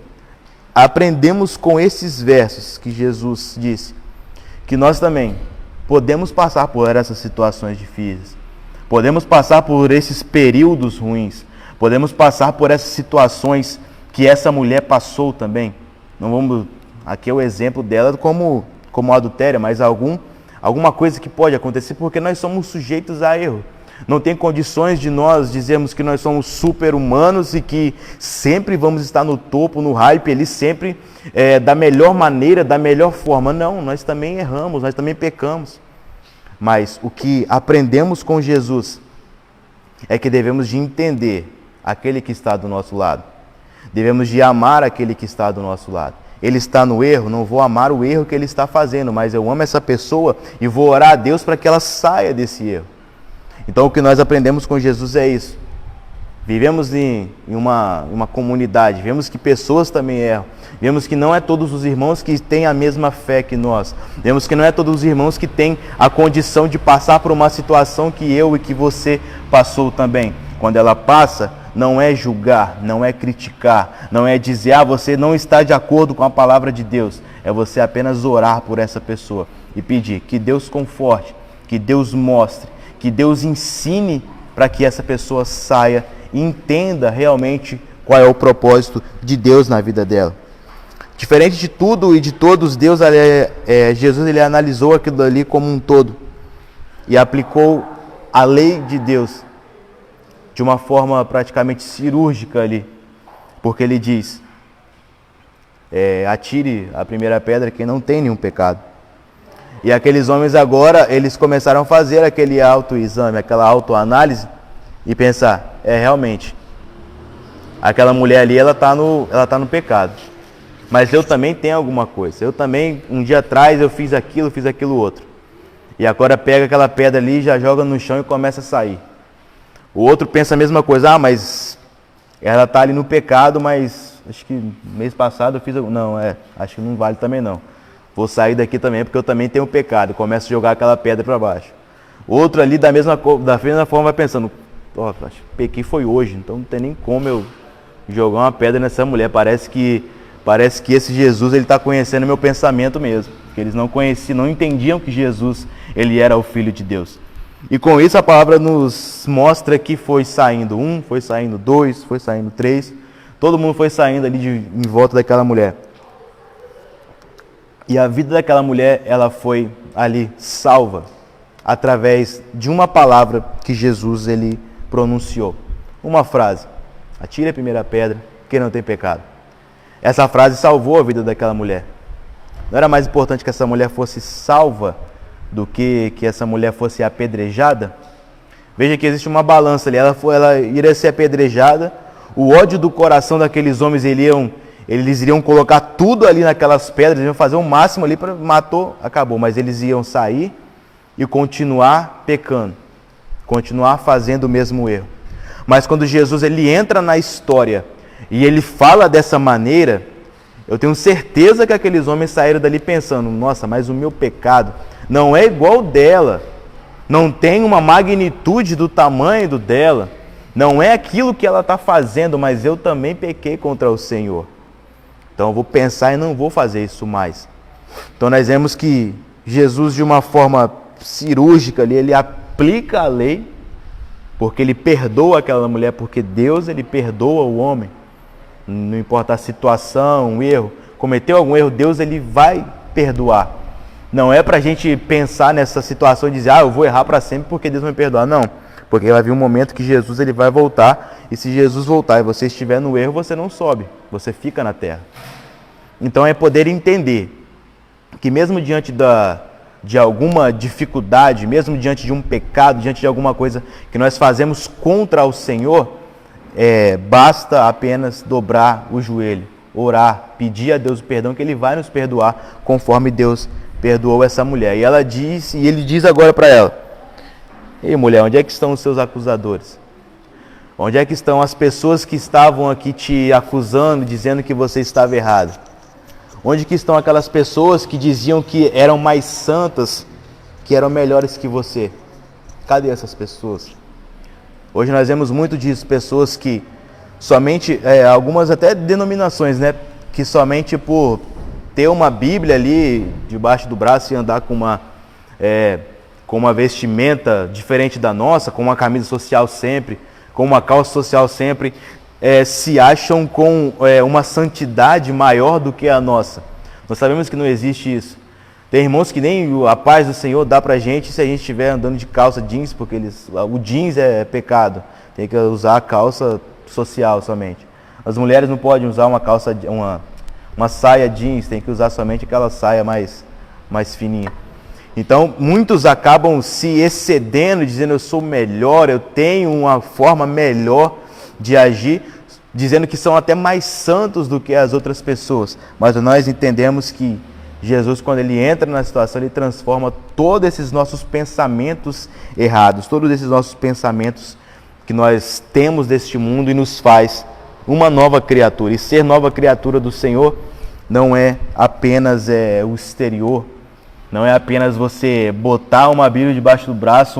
Speaker 1: aprendemos com esses versos que Jesus disse que nós também podemos passar por essas situações difíceis, podemos passar por esses períodos ruins, podemos passar por essas situações que essa mulher passou também. Não vamos, aqui é o exemplo dela como adultério, mas alguma coisa que pode acontecer, porque nós somos sujeitos a erro. Não tem condições de nós dizermos que nós somos super-humanos e que sempre vamos estar no topo, no hype, ali sempre da melhor maneira, da melhor forma. Não, nós também erramos, nós também pecamos. Mas o que aprendemos com Jesus é que devemos de entender aquele que está do nosso lado. Devemos de amar aquele que está do nosso lado. Ele está no erro, não vou amar o erro que ele está fazendo, mas eu amo essa pessoa e vou orar a Deus para que ela saia desse erro. Então o que nós aprendemos com Jesus é isso. Vivemos em uma comunidade, vemos que pessoas também erram. Vemos que não é todos os irmãos que têm a mesma fé que nós. Vemos que não é todos os irmãos que têm a condição de passar por uma situação que eu e que você passou também. Quando ela passa, não é julgar, não é criticar, não é dizer, você não está de acordo com a palavra de Deus. É você apenas orar por essa pessoa e pedir que Deus conforte, que Deus mostre, que Deus ensine para que essa pessoa saia e entenda realmente qual é o propósito de Deus na vida dela. Diferente de tudo e de todos, Jesus ele analisou aquilo ali como um todo e aplicou a lei de Deus de uma forma praticamente cirúrgica ali, porque ele diz, atire a primeira pedra quem não tem nenhum pecado. E aqueles homens agora, eles começaram a fazer aquele autoexame, aquela autoanálise e pensar, realmente, aquela mulher ali, ela tá no pecado. Mas eu também tenho alguma coisa. Eu também, um dia atrás, eu fiz aquilo outro. E agora pega aquela pedra ali, já joga no chão e começa a sair. O outro pensa a mesma coisa, mas ela está ali no pecado, mas acho que mês passado eu fiz... Não, acho que não vale também não. Vou sair daqui também porque eu também tenho pecado. Começa a jogar aquela pedra para baixo. Outro ali da mesma forma vai pensando, acho que pequei foi hoje, então não tem nem como eu jogar uma pedra nessa mulher. Parece que esse Jesus ele está conhecendo meu pensamento mesmo. Porque eles não conheciam, não entendiam que Jesus ele era o Filho de Deus. E com isso a palavra nos mostra que foi saindo um, foi saindo dois, foi saindo três. Todo mundo foi saindo ali em volta daquela mulher. E a vida daquela mulher, ela foi ali salva através de uma palavra que Jesus ele pronunciou. Uma frase: atire a primeira pedra, quem não tem pecado. Essa frase salvou a vida daquela mulher. Não era mais importante que essa mulher fosse salva do que essa mulher fosse apedrejada? Veja que existe uma balança ali. Ela iria ser apedrejada. O ódio do coração daqueles homens, eles iriam colocar tudo ali naquelas pedras, iam fazer o máximo ali para matou, acabou. Mas eles iam sair e continuar pecando, continuar fazendo o mesmo erro. Mas quando Jesus ele entra na história e ele fala dessa maneira, eu tenho certeza que aqueles homens saíram dali pensando, nossa, mas o meu pecado não é igual dela, não tem uma magnitude do tamanho do dela, não é aquilo que ela está fazendo, mas eu também pequei contra o Senhor. Então eu vou pensar e não vou fazer isso mais. Então nós vemos que Jesus, de uma forma cirúrgica ali, ele aplica a lei, porque ele perdoa aquela mulher, porque Deus ele perdoa o homem. Não importa a situação, o erro, cometeu algum erro, Deus ele vai perdoar. Não é para a gente pensar nessa situação e dizer, eu vou errar para sempre porque Deus vai me perdoar. Não, Porque vai vir um momento que Jesus ele vai voltar, e se Jesus voltar e você estiver no erro, você não sobe, você fica na terra. Então é poder entender que mesmo diante de alguma dificuldade, mesmo diante de um pecado, diante de alguma coisa que nós fazemos contra o Senhor, basta apenas dobrar o joelho, orar, pedir a Deus o perdão, que Ele vai nos perdoar conforme Deus perdoou essa mulher. E ele diz agora para ela: ei, mulher, onde é que estão os seus acusadores? Onde é que estão as pessoas que estavam aqui te acusando, dizendo que você estava errado? Onde que estão aquelas pessoas que diziam que eram mais santas, que eram melhores que você? Cadê essas pessoas? Hoje nós vemos muito disso, pessoas que somente, algumas até denominações, né, que somente por ter uma Bíblia ali debaixo do braço e andar com uma vestimenta diferente da nossa, com uma camisa social sempre, com uma calça social sempre, se acham com uma santidade maior do que a nossa. Nós sabemos que não existe isso. Tem irmãos que nem a paz do Senhor dá pra gente se a gente estiver andando de calça jeans, porque o jeans é pecado. Tem que usar a calça social somente. As mulheres não podem usar uma saia jeans, tem que usar somente aquela saia mais fininha. Então, muitos acabam se excedendo, dizendo eu sou melhor, eu tenho uma forma melhor de agir, dizendo que são até mais santos do que as outras pessoas. Mas nós entendemos que Jesus, quando Ele entra na situação, Ele transforma todos esses nossos pensamentos errados, todos esses nossos pensamentos que nós temos deste mundo e nos faz uma nova criatura. E ser nova criatura do Senhor não é apenas o exterior, não é apenas você botar uma Bíblia debaixo do braço,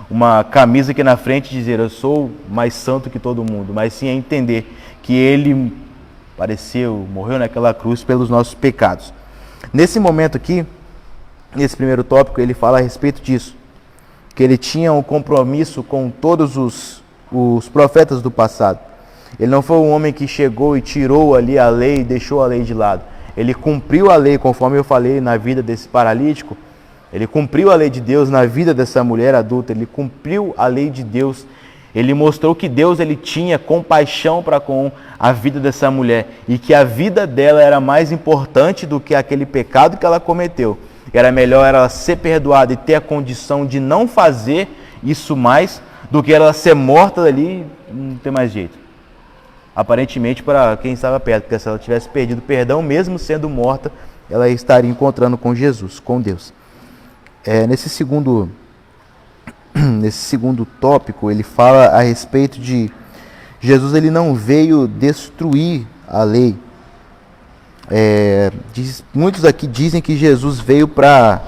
Speaker 1: uma camisa aqui na frente e dizer eu sou mais santo que todo mundo, mas sim é entender que Ele morreu naquela cruz pelos nossos pecados. Nesse momento aqui, nesse primeiro tópico, ele fala a respeito disso, que ele tinha um compromisso com todos os profetas do passado. Ele não foi um homem que chegou e tirou ali a lei e deixou a lei de lado. Ele cumpriu a lei, conforme eu falei, na vida desse paralítico. Ele cumpriu a lei de Deus na vida dessa mulher adulta. Ele cumpriu a lei de Deus. Ele mostrou que Deus ele tinha compaixão para com a vida dessa mulher e que a vida dela era mais importante do que aquele pecado que ela cometeu. Era melhor ela ser perdoada e ter a condição de não fazer isso mais do que ela ser morta ali e não ter mais jeito. Aparentemente para quem estava perto, porque se ela tivesse perdido perdão, mesmo sendo morta, ela estaria encontrando com Jesus, com Deus. Nesse segundo tópico, ele fala a respeito de Jesus, ele não veio destruir a lei. Muitos aqui dizem que Jesus veio para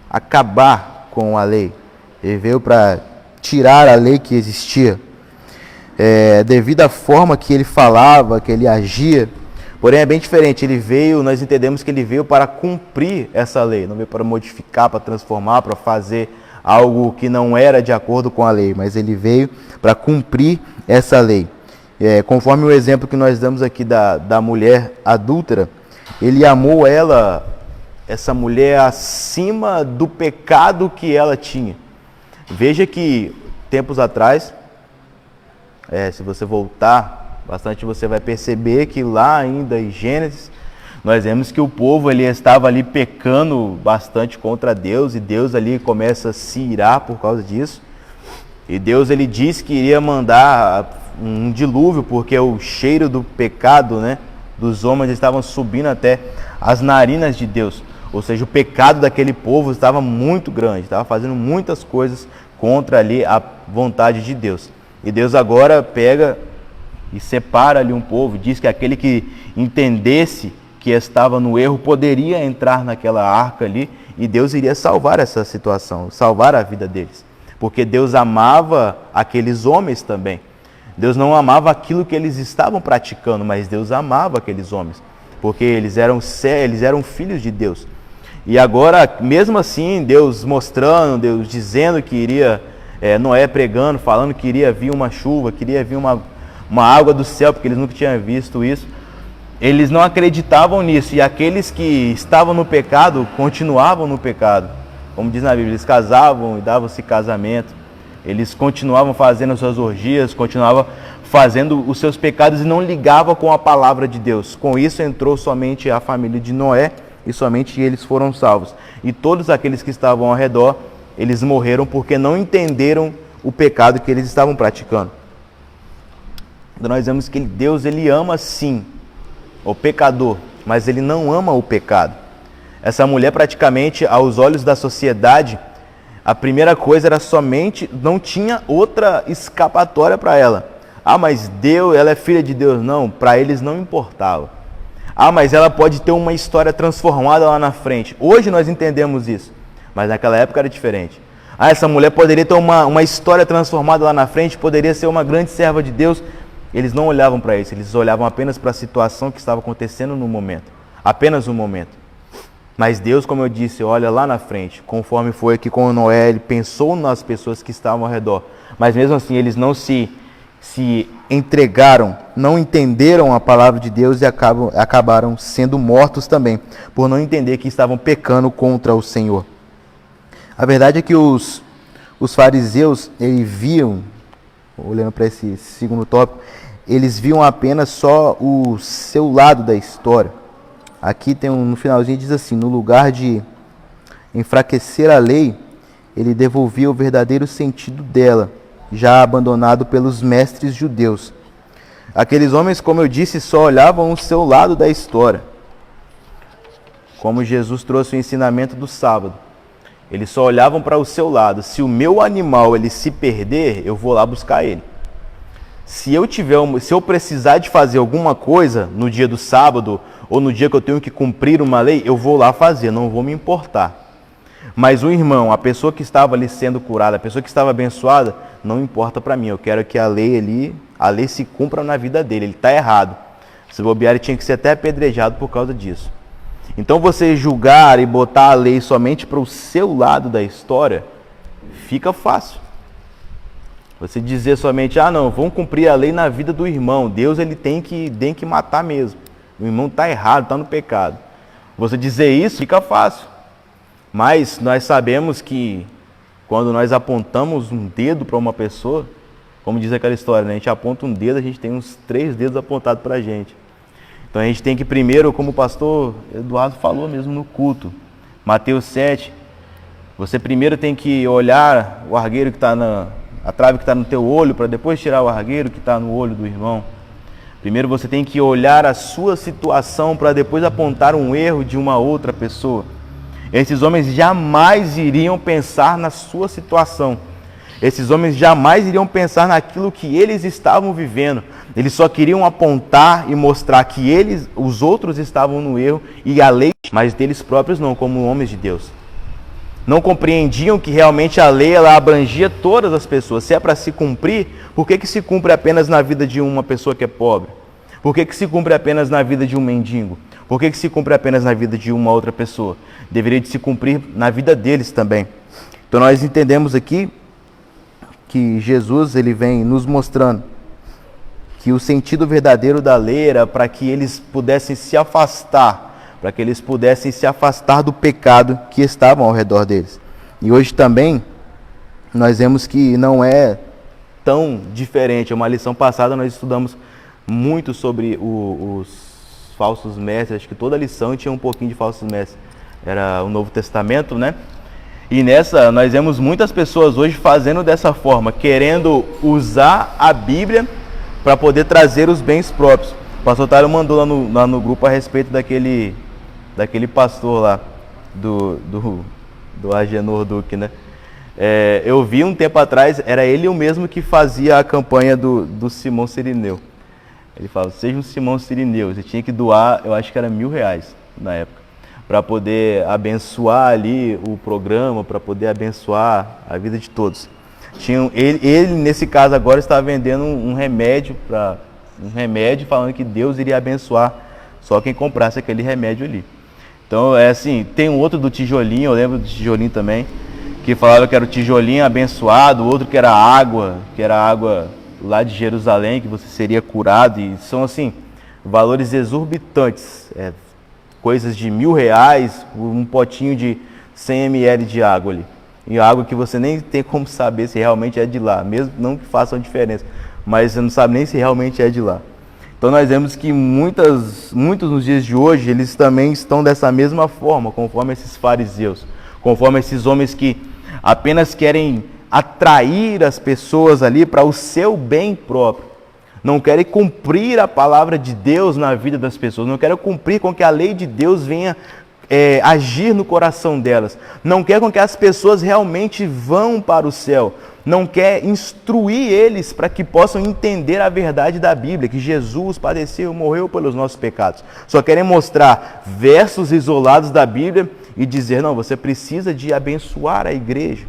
Speaker 1: acabar com a lei. Ele veio para tirar a lei que existia. Devido à forma que ele falava, que ele agia. Porém é bem diferente, nós entendemos que ele veio para cumprir essa lei, não veio para modificar, para transformar, para fazer algo que não era de acordo com a lei, mas ele veio para cumprir essa lei. Conforme o exemplo que nós damos aqui da mulher adúltera, ele amou essa mulher acima do pecado que ela tinha. Veja que tempos atrás, se você voltar bastante, você vai perceber que lá ainda em Gênesis, nós vemos que o povo ele estava ali pecando bastante contra Deus, e Deus ali começa a se irar por causa disso. E Deus ele diz que iria mandar um dilúvio, porque o cheiro do pecado, dos homens estavam subindo até as narinas de Deus. Ou seja, o pecado daquele povo estava muito grande, estava fazendo muitas coisas contra ali a vontade de Deus. E Deus agora pega e separa ali um povo, diz que aquele que entendesse que estava no erro poderia entrar naquela arca ali, e Deus iria salvar essa situação, salvar a vida deles. Porque Deus amava aqueles homens também. Deus não amava aquilo que eles estavam praticando, mas Deus amava aqueles homens, porque eles eram filhos de Deus. E agora, mesmo assim, Deus mostrando, Deus dizendo que iria, Noé pregando, falando que iria vir uma chuva, que iria vir uma água do céu, porque eles nunca tinham visto isso. Eles não acreditavam nisso, e aqueles que estavam no pecado continuavam no pecado. Como diz na Bíblia, eles casavam e davam-se casamento, Eles continuavam fazendo as suas orgias, continuavam fazendo os seus pecados e não ligavam com a palavra de Deus. Com isso entrou somente a família de Noé e somente eles foram salvos. E todos aqueles que estavam ao redor, eles morreram porque não entenderam o pecado que eles estavam praticando. Então nós vemos que Deus, ele ama sim o pecador, mas ele não ama o pecado. Essa mulher praticamente, aos olhos da sociedade, a primeira coisa era somente, não tinha outra escapatória para ela. Ah, mas Deus, ela é filha de Deus. Não, para eles não importava. Ah, mas ela pode ter uma história transformada lá na frente. Hoje nós entendemos isso, mas naquela época era diferente. Ah, essa mulher poderia ter uma história transformada lá na frente, poderia ser uma grande serva de Deus. Eles não olhavam para isso, eles olhavam apenas para a situação que estava acontecendo no momento. Apenas um momento. Mas Deus, como eu disse, olha lá na frente, conforme foi aqui com Noé, ele pensou nas pessoas que estavam ao redor. Mas mesmo assim, eles não se entregaram, não entenderam a palavra de Deus e acabaram sendo mortos também, por não entender que estavam pecando contra o Senhor. A verdade é que os fariseus, eles viam, olhando para esse segundo tópico, eles viam apenas só o seu lado da história. Aqui tem no finalzinho diz assim: no lugar de enfraquecer a lei, ele devolvia o verdadeiro sentido dela, já abandonado pelos mestres judeus. Aqueles homens, como eu disse, só olhavam o seu lado da história. Como Jesus trouxe o ensinamento do sábado. Eles só olhavam para o seu lado. Se o meu animal ele se perder, eu vou lá buscar ele. Se eu precisar de fazer alguma coisa no dia do sábado, ou no dia que eu tenho que cumprir uma lei, eu vou lá fazer, não vou me importar. Mas o irmão, a pessoa que estava ali sendo curada, a pessoa que estava abençoada, não importa para mim. Eu quero que a lei se cumpra na vida dele. Ele está errado. Se bobear, ele tinha que ser até apedrejado por causa disso. Então você julgar e botar a lei somente para o seu lado da história, fica fácil. Você dizer somente, não, vamos cumprir a lei na vida do irmão. Deus ele tem que matar mesmo. O irmão está errado, está no pecado. Você dizer isso fica fácil. Mas nós sabemos que quando nós apontamos um dedo para uma pessoa, como diz aquela história, né? A gente aponta um dedo, a gente tem uns 3 dedos apontados para a gente. Então a gente tem que primeiro, como o pastor Eduardo falou mesmo no culto, Mateus 7, você primeiro tem que olhar o argueiro que está a trave que está no teu olho, para depois tirar o argueiro que está no olho do irmão. Primeiro você tem que olhar a sua situação para depois apontar um erro de uma outra pessoa. Esses homens jamais iriam pensar na sua situação. Esses homens jamais iriam pensar naquilo que eles estavam vivendo. Eles só queriam apontar e mostrar que os outros estavam no erro e a lei, mas deles próprios não, como homens de Deus. Não compreendiam que realmente a lei ela abrangia todas as pessoas. Se é para se cumprir, por que se cumpre apenas na vida de uma pessoa que é pobre? Por que se cumpre apenas na vida de um mendigo? Por que se cumpre apenas na vida de uma outra pessoa? Deveria de se cumprir na vida deles também. Então nós entendemos aqui que Jesus ele vem nos mostrando que o sentido verdadeiro da lei era para que eles pudessem se afastar, do pecado que estavam ao redor deles. E hoje também nós vemos que não é tão diferente. Uma lição passada nós estudamos muito sobre os falsos mestres. Acho que toda lição tinha um pouquinho de falsos mestres. Era o Novo Testamento, né? E nessa nós vemos muitas pessoas hoje fazendo dessa forma, querendo usar a Bíblia para poder trazer os bens próprios. O pastor Tário mandou lá no grupo a respeito daquele pastor lá, do Agenor Duque, né? Eu vi um tempo atrás, era ele o mesmo que fazia a campanha do Simão Sirineu. Ele falava, seja um Simão Sirineu, você tinha que doar, eu acho que era R$1.000 na época, para poder abençoar ali o programa, para poder abençoar a vida de todos. Ele, nesse caso agora, estava vendendo um remédio, falando que Deus iria abençoar só quem comprasse aquele remédio ali. Então, tem um outro do tijolinho, eu lembro do tijolinho também, que falava que era o tijolinho abençoado, o outro que era água lá de Jerusalém, que você seria curado, e são, valores exorbitantes, coisas de R$1.000, um potinho de 100 ml de água ali. em algo que você nem tem como saber se realmente é de lá, mesmo não que faça uma diferença, mas você não sabe nem se realmente é de lá. Então nós vemos que muitos nos dias de hoje, eles também estão dessa mesma forma, conforme esses fariseus, conforme esses homens que apenas querem atrair as pessoas ali para o seu bem próprio. Não querem cumprir a palavra de Deus na vida das pessoas, não querem cumprir com que a lei de Deus venha agir no coração delas, não quer com que as pessoas realmente vão para o céu, não quer instruir eles para que possam entender a verdade da Bíblia, que Jesus padeceu, morreu pelos nossos pecados. Só querem mostrar versos isolados da Bíblia e dizer, não, você precisa de abençoar a igreja,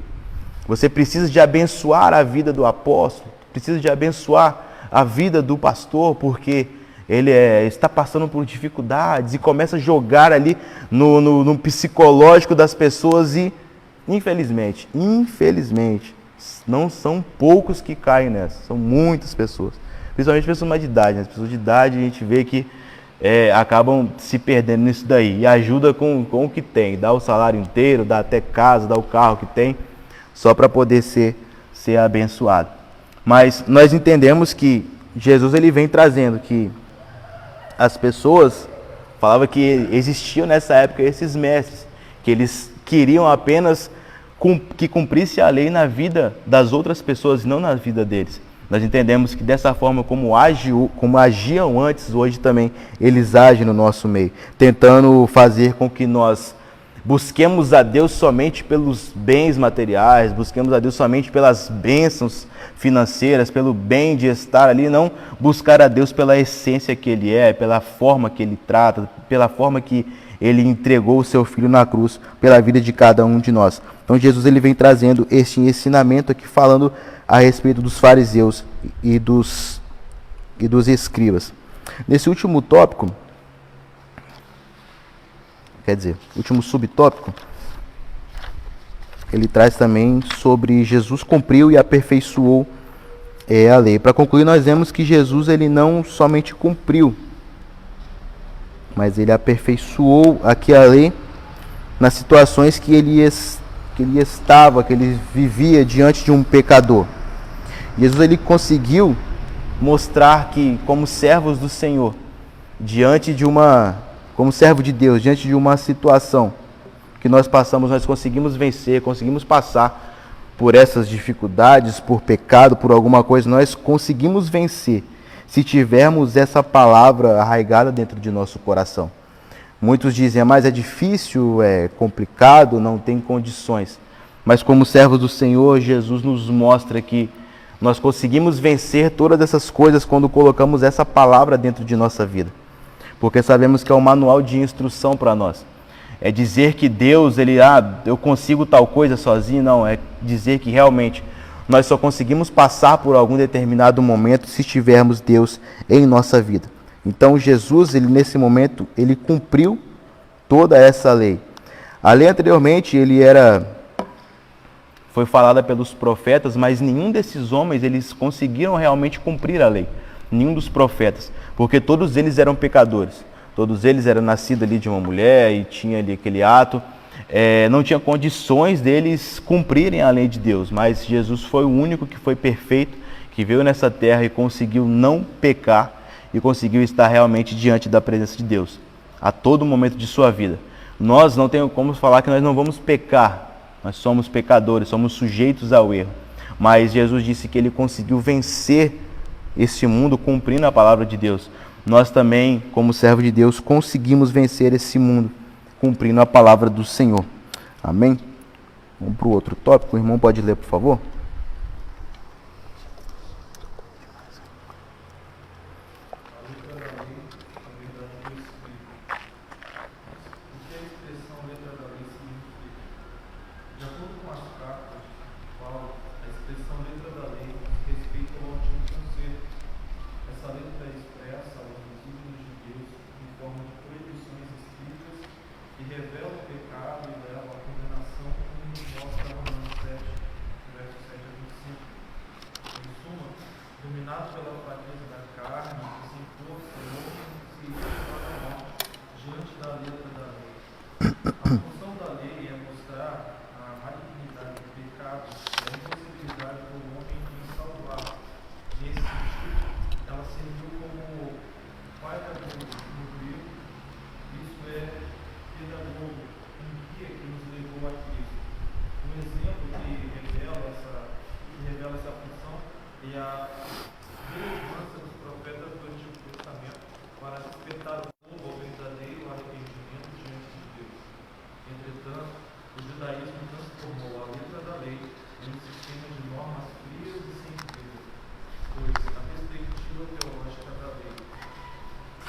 Speaker 1: você precisa de abençoar a vida do apóstolo, precisa de abençoar a vida do pastor, porque ele está passando por dificuldades, e começa a jogar ali no psicológico das pessoas e, infelizmente, não são poucos que caem nessa, são muitas pessoas, principalmente pessoas mais de idade, né? As pessoas de idade a gente vê que acabam se perdendo nisso daí, e ajuda com o que tem, dá o salário inteiro, dá até casa, dá o carro que tem, só para poder ser abençoado. Mas nós entendemos que Jesus ele vem trazendo que as pessoas falavam que existiam nessa época esses mestres, que eles queriam apenas que cumprisse a lei na vida das outras pessoas e não na vida deles. Nós entendemos que dessa forma como agiam antes, hoje também eles agem no nosso meio, tentando fazer com que nós busquemos a Deus somente pelos bens materiais, busquemos a Deus somente pelas bênçãos financeiras, pelo bem de estar ali, não buscar a Deus pela essência que Ele é, pela forma que Ele trata, pela forma que Ele entregou o Seu Filho na cruz, pela vida de cada um de nós. Então Jesus ele vem trazendo este ensinamento aqui, falando a respeito dos fariseus e dos escribas. Nesse último tópico, último subtópico, ele traz também sobre Jesus cumpriu e aperfeiçoou a lei. Para concluir, nós vemos que Jesus ele não somente cumpriu, mas ele aperfeiçoou aqui a lei nas situações que ele vivia diante de um pecador. Jesus ele conseguiu mostrar que, como servos do Senhor, como servo de Deus, diante de uma situação que nós passamos, nós conseguimos vencer, conseguimos passar por essas dificuldades, por pecado, por alguma coisa, nós conseguimos vencer se tivermos essa palavra arraigada dentro de nosso coração. Muitos dizem, mas é difícil, é complicado, não tem condições. Mas como servos do Senhor, Jesus nos mostra que nós conseguimos vencer todas essas coisas quando colocamos essa palavra dentro de nossa vida. Porque sabemos que é um manual de instrução para nós. É dizer que Deus, eu consigo tal coisa sozinho, não. É dizer que realmente nós só conseguimos passar por algum determinado momento se tivermos Deus em nossa vida. Então Jesus, nesse momento, ele cumpriu toda essa lei. A lei anteriormente, foi falada pelos profetas, mas nenhum desses homens, eles conseguiram realmente cumprir a lei. Nenhum dos profetas, porque todos eles eram pecadores. Todos eles eram nascidos ali de uma mulher e tinha ali aquele ato. Não tinha condições deles cumprirem a lei de Deus, mas Jesus foi o único que foi perfeito, que veio nessa terra e conseguiu não pecar e conseguiu estar realmente diante da presença de Deus, a todo momento de sua vida. Nós não temos como falar que nós não vamos pecar, nós somos pecadores, somos sujeitos ao erro, mas Jesus disse que ele conseguiu vencer esse mundo cumprindo a palavra de Deus. Nós também, como servo de Deus, conseguimos vencer esse mundo cumprindo a palavra do Senhor. Amém? Vamos para o outro tópico. O irmão pode ler, por favor?
Speaker 4: Revela o pecado e leva à condenação, como nos mostra Romanos 7, verso em um sistema de normas frias e sem vida. 2. A perspectiva teológica da lei.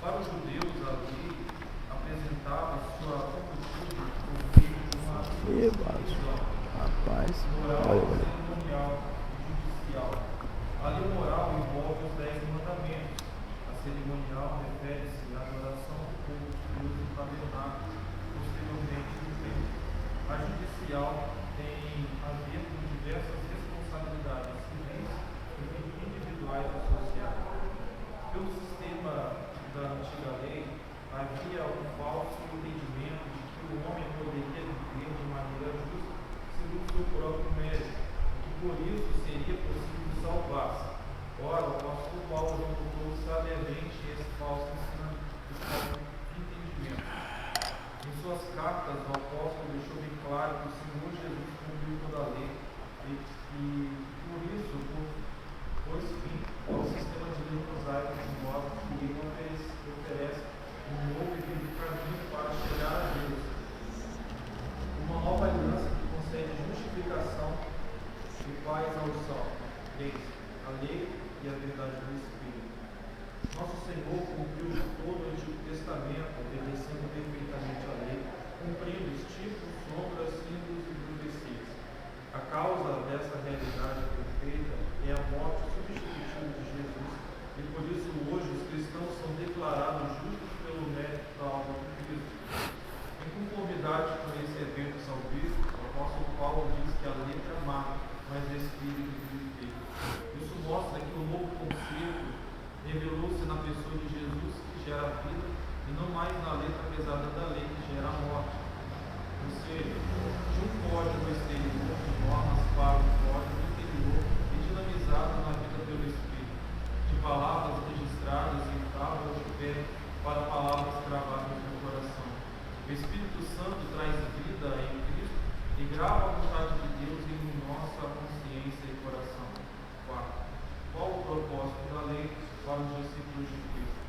Speaker 4: Para os judeus, a lei apresentava sua conclusión por meio de uma divisão
Speaker 1: Rapaz,
Speaker 4: moral, cerimonial e judicial. A lei moral envolve os 10 mandamentos. A cerimonial refere-se à adoração do povo de Deus no tabernáculo, posteriormente no templo. A judicial tem a ver com diversas responsabilidades civis e individuais associadas. Pelo sistema da antiga lei, havia um falso entendimento de que o homem poderia viver de maneira justa segundo seu próprio mérito, e que por isso seria possível salvar-se. Ora, o apóstolo Paulo refutou sabiamente esse falso entendimento. Em suas cartas, o apóstolo deixou bem claro que o Senhor Jesus cumpriu toda a lei e por isso pôs fim ao sistema de lei mosaico, de modo que ele oferece um novo e vivo caminho para chegar a Deus. Uma nova aliança que concede justificação e paz ao sol. 3. A lei e a verdade do Espírito. Nosso Senhor cumpriu todo o Antigo Testamento, obedecendo perfeitamente a lei, cumprindo os tipos, sombras, símbolos e profecias. A causa dessa realidade perfeita é a morte substitutiva de Jesus, e por isso hoje os cristãos são declarados justos pelo mérito da obra de Cristo. Em conformidade com esse evento salvífico, o apóstolo Paulo diz que a letra é má, mas o Espírito vivifica. Isso mostra que o novo conceito revelou-se na pessoa de Jesus, que gera a vida, e não mais na letra pesada da lei, que gera a morte. Ou seja, de um código exterior de normas para um código interior e dinamizado na vida pelo Espírito, de palavras registradas em tábuas de pedra para palavras gravadas no coração. O Espírito Santo traz vida em Cristo e grava a vontade de Deus em nossa consciência e coração. 4. Qual o propósito da lei para os discípulos de Cristo?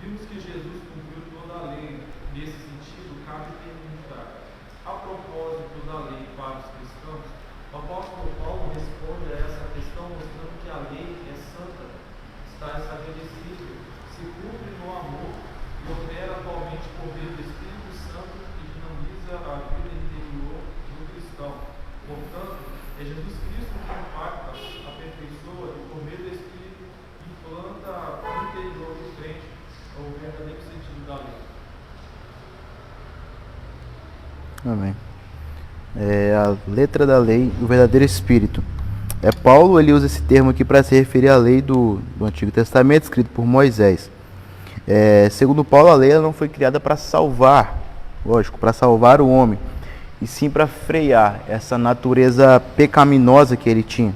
Speaker 4: Vimos que Jesus cumpriu toda a lei. Nesse sentido, cabe perguntar: a propósito da lei para os cristãos, o apóstolo Paulo responde a essa questão mostrando que a lei é santa, está estabelecida, se cumpre no amor e opera atualmente por meio do Espírito Santo que dinamiza a vida interior do cristão. Portanto, é Jesus Cristo que impacta, aperfeiçoa e por meio do Espírito implanta no interior do crente o verdadeiro sentido da lei.
Speaker 1: amém. A letra da lei, o verdadeiro espírito. Paulo, ele usa esse termo aqui para se referir à lei do Antigo Testamento, escrito por Moisés. Segundo Paulo, a lei ela não foi criada para salvar, lógico, para salvar o homem, e sim para frear essa natureza pecaminosa que ele tinha.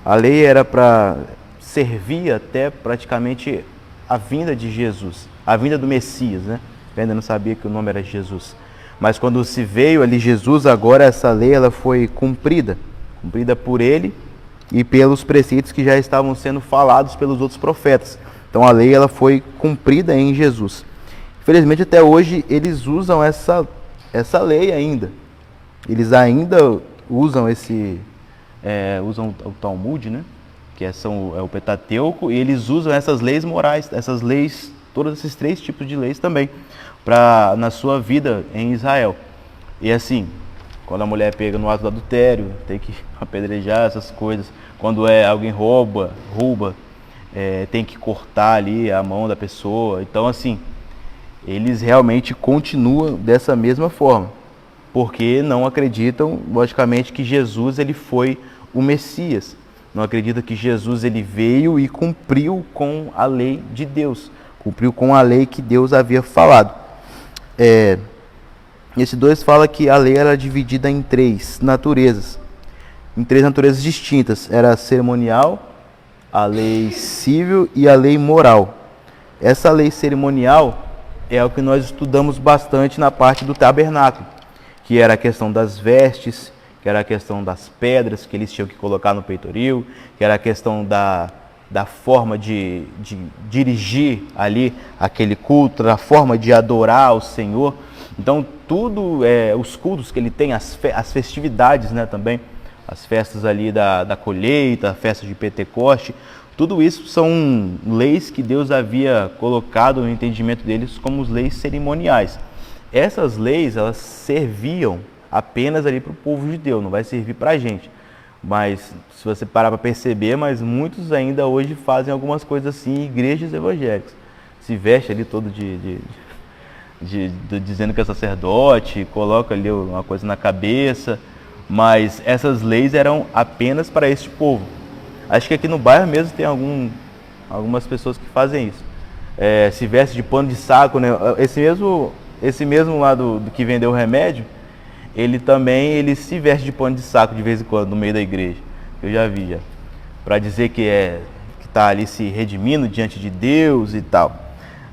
Speaker 1: A lei era para servir até praticamente a vinda de Jesus, a vinda do Messias, né? Eu ainda não sabia que o nome era Jesus. Mas quando se veio ali Jesus, agora essa lei ela foi cumprida por ele e pelos preceitos que já estavam sendo falados pelos outros profetas. Então a lei ela foi cumprida em Jesus. Infelizmente até hoje eles usam essa lei ainda. Eles ainda usam usam o Talmud, né? Que é o Pentateuco, e eles usam essas leis morais, essas leis, todos esses 3 tipos de leis também, na sua vida em Israel. E assim, quando a mulher pega no ato do adultério, tem que apedrejar essas coisas. Quando alguém rouba, tem que cortar ali a mão da pessoa. Então assim, eles realmente continuam dessa mesma forma, porque não acreditam, logicamente, que Jesus ele foi o Messias. Não acredita que Jesus ele veio e cumpriu com a lei de Deus, cumpriu com a lei que Deus havia falado. Esse 2 fala que a lei era dividida em 3 naturezas, distintas. Era a cerimonial, a lei civil e a lei moral. Essa lei cerimonial é o que nós estudamos bastante na parte do tabernáculo, que era a questão das vestes, que era a questão das pedras que eles tinham que colocar no peitoril, que era a questão da forma de dirigir ali aquele culto, da forma de adorar o Senhor. Então, tudo, os cultos que ele tem, as festividades, né, também, as festas ali da colheita, a festa de Pentecoste. Tudo isso são leis que Deus havia colocado no entendimento deles como leis cerimoniais. Essas leis, elas serviam apenas ali para o povo judeu, não vai servir para a gente. Mas, se você parar para perceber, mas muitos ainda hoje fazem algumas coisas assim em igrejas evangélicas. Se veste ali todo dizendo que é sacerdote, coloca ali uma coisa na cabeça, mas essas leis eram apenas para este povo. Acho que aqui no bairro mesmo tem algumas pessoas que fazem isso. Se veste de pano de saco, né? Esse mesmo lá do que vendeu o remédio, ele se veste de pano de saco de vez em quando no meio da igreja. Eu já vi, já. Para dizer que está ali se redimindo diante de Deus e tal.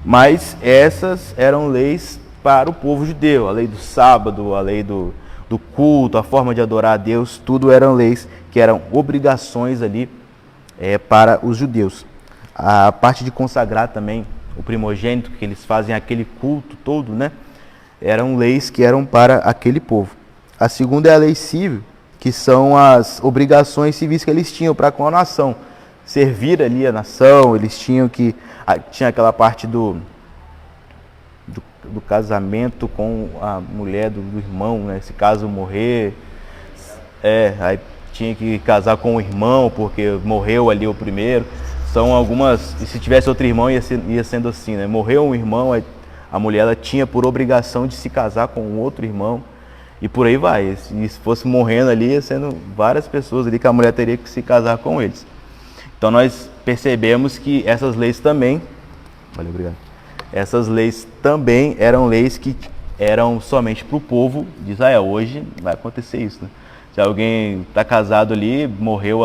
Speaker 1: Mas essas eram leis para o povo judeu. A lei do sábado, a lei do culto, a forma de adorar a Deus, tudo eram leis que eram obrigações ali para os judeus. A parte de consagrar também o primogênito, que eles fazem aquele culto todo, né? Eram leis que eram para aquele povo. A segunda é a lei civil, que são as obrigações civis que eles tinham para com a nação. Servir ali a nação, eles tinham que... Tinha aquela parte do casamento com a mulher do irmão, né? Se caso morrer, aí tinha que casar com o irmão, porque morreu ali o primeiro. São algumas... E se tivesse outro irmão, ia sendo assim, né? Morreu um irmão, a mulher ela tinha por obrigação de se casar com um outro irmão, e por aí vai. E se fosse morrendo ali, ia sendo várias pessoas ali que a mulher teria que se casar com eles. Então nós percebemos que essas leis também... Valeu, obrigado. Essas leis também eram leis que eram somente para o povo de Israel. Hoje vai acontecer isso, né? Se alguém está casado ali, morreu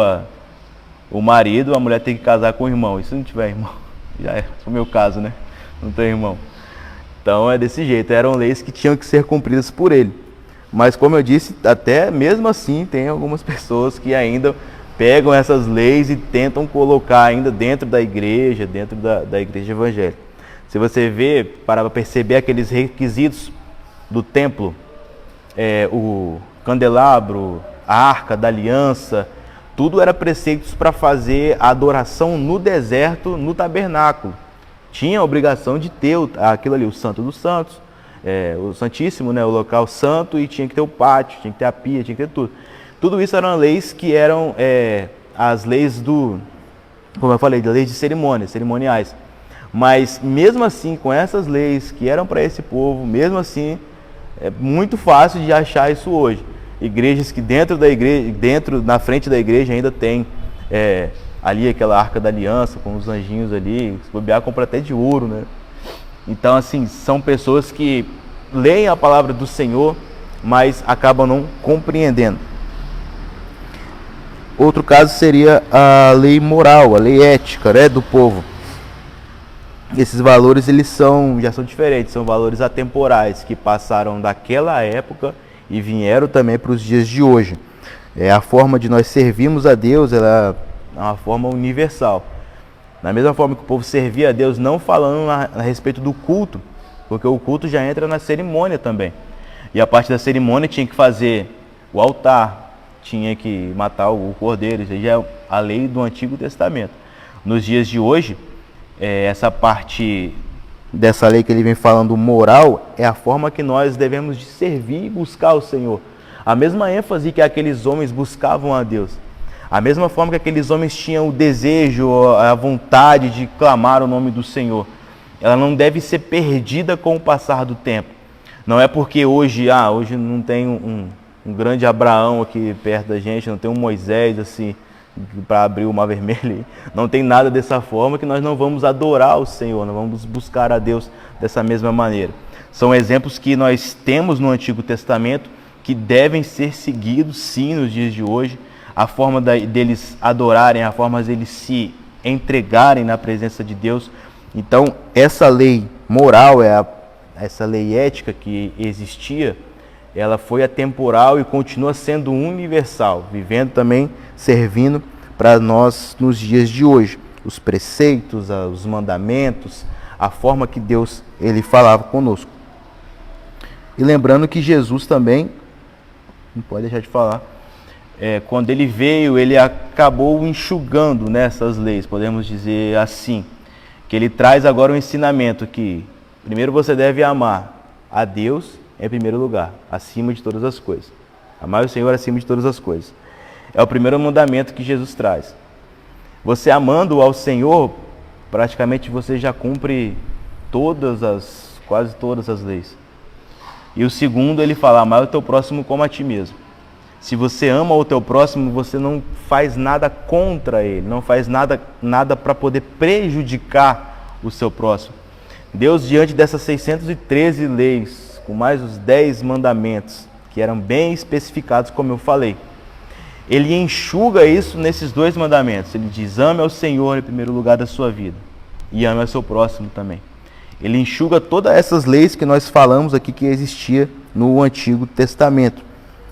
Speaker 1: o marido, a mulher tem que casar com o irmão. E se não tiver irmão? Já é o meu caso, né? Não tem irmão. Então é desse jeito, eram leis que tinham que ser cumpridas por ele. Mas como eu disse, até mesmo assim tem algumas pessoas que ainda pegam essas leis e tentam colocar ainda dentro da igreja evangélica. Se você vê, para perceber aqueles requisitos do templo, o candelabro, a arca da aliança, tudo era preceitos para fazer a adoração no deserto, no tabernáculo. Tinha a obrigação de ter aquilo ali, o Santo dos Santos, o Santíssimo, né, o local santo, e tinha que ter o pátio, tinha que ter a pia, tinha que ter tudo. Tudo isso eram leis que eram as leis como eu falei, leis de cerimoniais. Mas mesmo assim, com essas leis que eram para esse povo, mesmo assim, é muito fácil de achar isso hoje. Igrejas que na frente da igreja ainda tem ali aquela arca da aliança com os anjinhos ali, se bobear, compra até de ouro, né? Então, assim, são pessoas que leem a palavra do Senhor, mas acabam não compreendendo. Outro caso seria a lei moral, a lei ética, né, do povo. Esses valores já são diferentes, são valores atemporais que passaram daquela época e vieram também para os dias de hoje. A forma de nós servirmos a Deus, ela é uma forma universal. Da mesma forma que o povo servia a Deus, não falando a respeito do culto, porque o culto já entra na cerimônia também. E a parte da cerimônia tinha que fazer o altar, tinha que matar o cordeiro, isso já é a lei do Antigo Testamento. Nos dias de hoje, essa parte dessa lei que ele vem falando moral é a forma que nós devemos de servir e buscar o Senhor. A mesma ênfase que aqueles homens buscavam a Deus. A mesma forma que aqueles homens tinham o desejo, a vontade de clamar o nome do Senhor. Ela não deve ser perdida com o passar do tempo. Não é porque hoje não tem um grande Abraão aqui perto da gente, não tem um Moisés assim, para abrir o mar vermelho. Não tem nada dessa forma que nós não vamos adorar o Senhor, não vamos buscar a Deus dessa mesma maneira. São exemplos que nós temos no Antigo Testamento que devem ser seguidos sim nos dias de hoje. A forma deles adorarem, a forma deles se entregarem na presença de Deus. Então, essa lei moral, essa lei ética que existia, ela foi atemporal e continua sendo universal, vivendo também, servindo para nós nos dias de hoje. Os preceitos, os mandamentos, a forma que Deus ele falava conosco. E lembrando que Jesus também, não pode deixar de falar, quando ele veio, ele acabou enxugando nessas leis, podemos dizer assim. Que ele traz agora um ensinamento que, primeiro você deve amar a Deus em primeiro lugar, acima de todas as coisas. Amar o Senhor acima de todas as coisas. É o primeiro mandamento que Jesus traz. Você amando ao Senhor, praticamente você já cumpre quase todas as leis. E o segundo, ele fala, amar o teu próximo como a ti mesmo. Se você ama o teu próximo, você não faz nada contra ele, não faz nada para poder prejudicar o seu próximo. Deus, diante dessas 613 leis, com mais os 10 mandamentos, que eram bem especificados, como eu falei, ele enxuga isso nesses 2 mandamentos. Ele diz, ame ao Senhor em primeiro lugar da sua vida e ame ao seu próximo também. Ele enxuga todas essas leis que nós falamos aqui que existia no Antigo Testamento.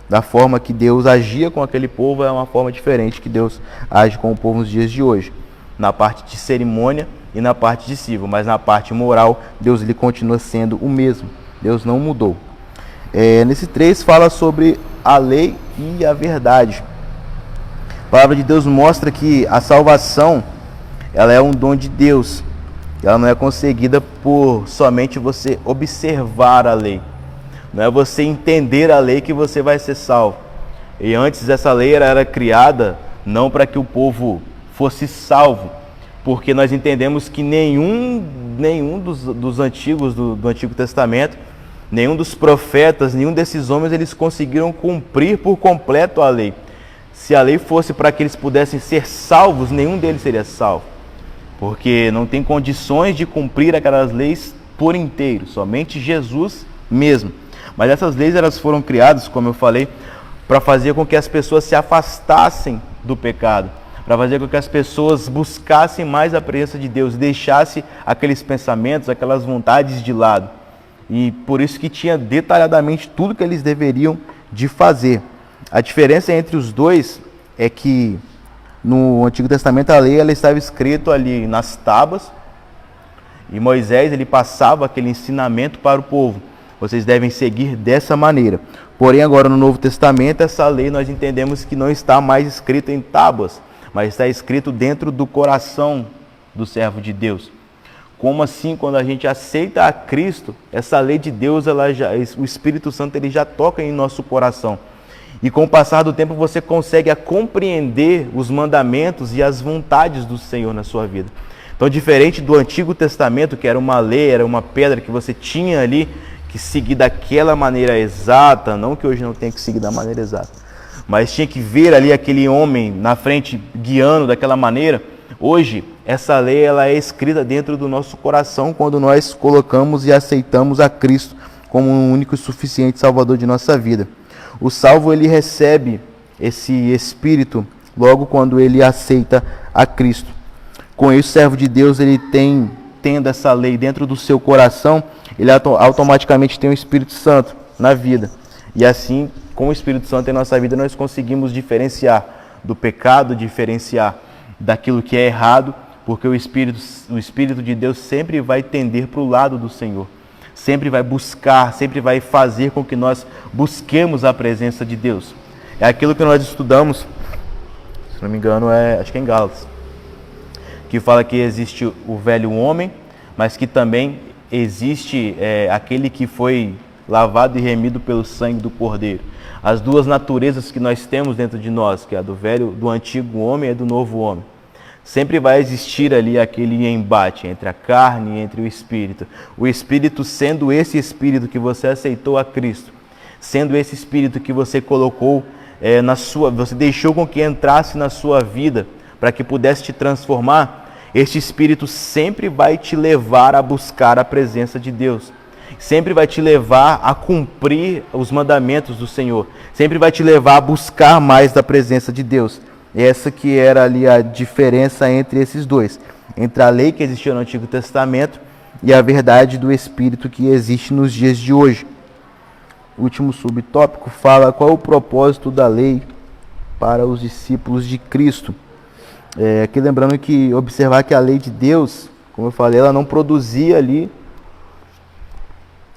Speaker 1: Da forma que Deus agia com aquele povo é uma forma diferente que Deus age com o povo nos dias de hoje. Na parte de cerimônia e na parte de civil, mas na parte moral, Deus ele continua sendo o mesmo. Deus não mudou. Nesse 3 fala sobre a lei e a verdade. A palavra de Deus mostra que a salvação ela é um dom de Deus. Ela não é conseguida por somente você observar a lei. Não é você entender a lei que você vai ser salvo. E antes essa lei era criada não para que o povo fosse salvo, porque nós entendemos que nenhum dos antigos do Antigo Testamento, nenhum dos profetas, nenhum desses homens, eles conseguiram cumprir por completo a lei. Se a lei fosse para que eles pudessem ser salvos, nenhum deles seria salvo, porque não tem condições de cumprir aquelas leis por inteiro, somente Jesus mesmo. Mas essas leis elas foram criadas, como eu falei, para fazer com que as pessoas se afastassem do pecado, para fazer com que as pessoas buscassem mais a presença de Deus, deixassem aqueles pensamentos, aquelas vontades de lado. E por isso que tinha detalhadamente tudo que eles deveriam de fazer. A diferença entre os dois é que no Antigo Testamento a lei ela estava escrita ali nas tábuas, e Moisés ele passava aquele ensinamento para o povo. Vocês devem seguir dessa maneira. Porém, agora no Novo Testamento, essa lei nós entendemos que não está mais escrita em tábuas, mas está escrito dentro do coração do servo de Deus. Como assim, quando a gente aceita a Cristo, essa lei de Deus, o Espírito Santo ele já toca em nosso coração. E com o passar do tempo você consegue compreender os mandamentos e as vontades do Senhor na sua vida. Então, diferente do Antigo Testamento, que era uma lei, era uma pedra que você tinha ali, que seguir daquela maneira exata, não que hoje não tenha que seguir da maneira exata, mas tinha que ver ali aquele homem na frente guiando daquela maneira. Hoje, essa lei ela é escrita dentro do nosso coração quando nós colocamos e aceitamos a Cristo como o único e suficiente Salvador de nossa vida. O salvo ele recebe esse Espírito logo quando ele aceita a Cristo. Com isso, o servo de Deus ele tendo essa lei dentro do seu coração, ele automaticamente tem o Espírito Santo na vida. E assim, com o Espírito Santo em nossa vida, nós conseguimos diferenciar do pecado, diferenciar daquilo que é errado, porque o Espírito de Deus sempre vai tender para o lado do Senhor. Sempre vai buscar, sempre vai fazer com que nós busquemos a presença de Deus. É aquilo que nós estudamos, se não me engano, acho que é em Gálatas, que fala que existe o velho homem, mas que também existe aquele que foi lavado e remido pelo sangue do Cordeiro. As duas naturezas que nós temos dentro de nós, que é a do antigo homem e do novo homem. Sempre vai existir ali aquele embate entre a carne e entre o Espírito. O Espírito sendo esse Espírito que você aceitou a Cristo, sendo esse Espírito que você colocou você deixou com que entrasse na sua vida para que pudesse te transformar. Este Espírito sempre vai te levar a buscar a presença de Deus. Sempre vai te levar a cumprir os mandamentos do Senhor. Sempre vai te levar a buscar mais da presença de Deus. Essa que era ali a diferença entre esses dois. Entre a lei que existia no Antigo Testamento e a verdade do Espírito que existe nos dias de hoje. O último subtópico fala qual é o propósito da lei para os discípulos de Cristo. Aqui lembrando que observar que a lei de Deus, como eu falei, ela não produzia ali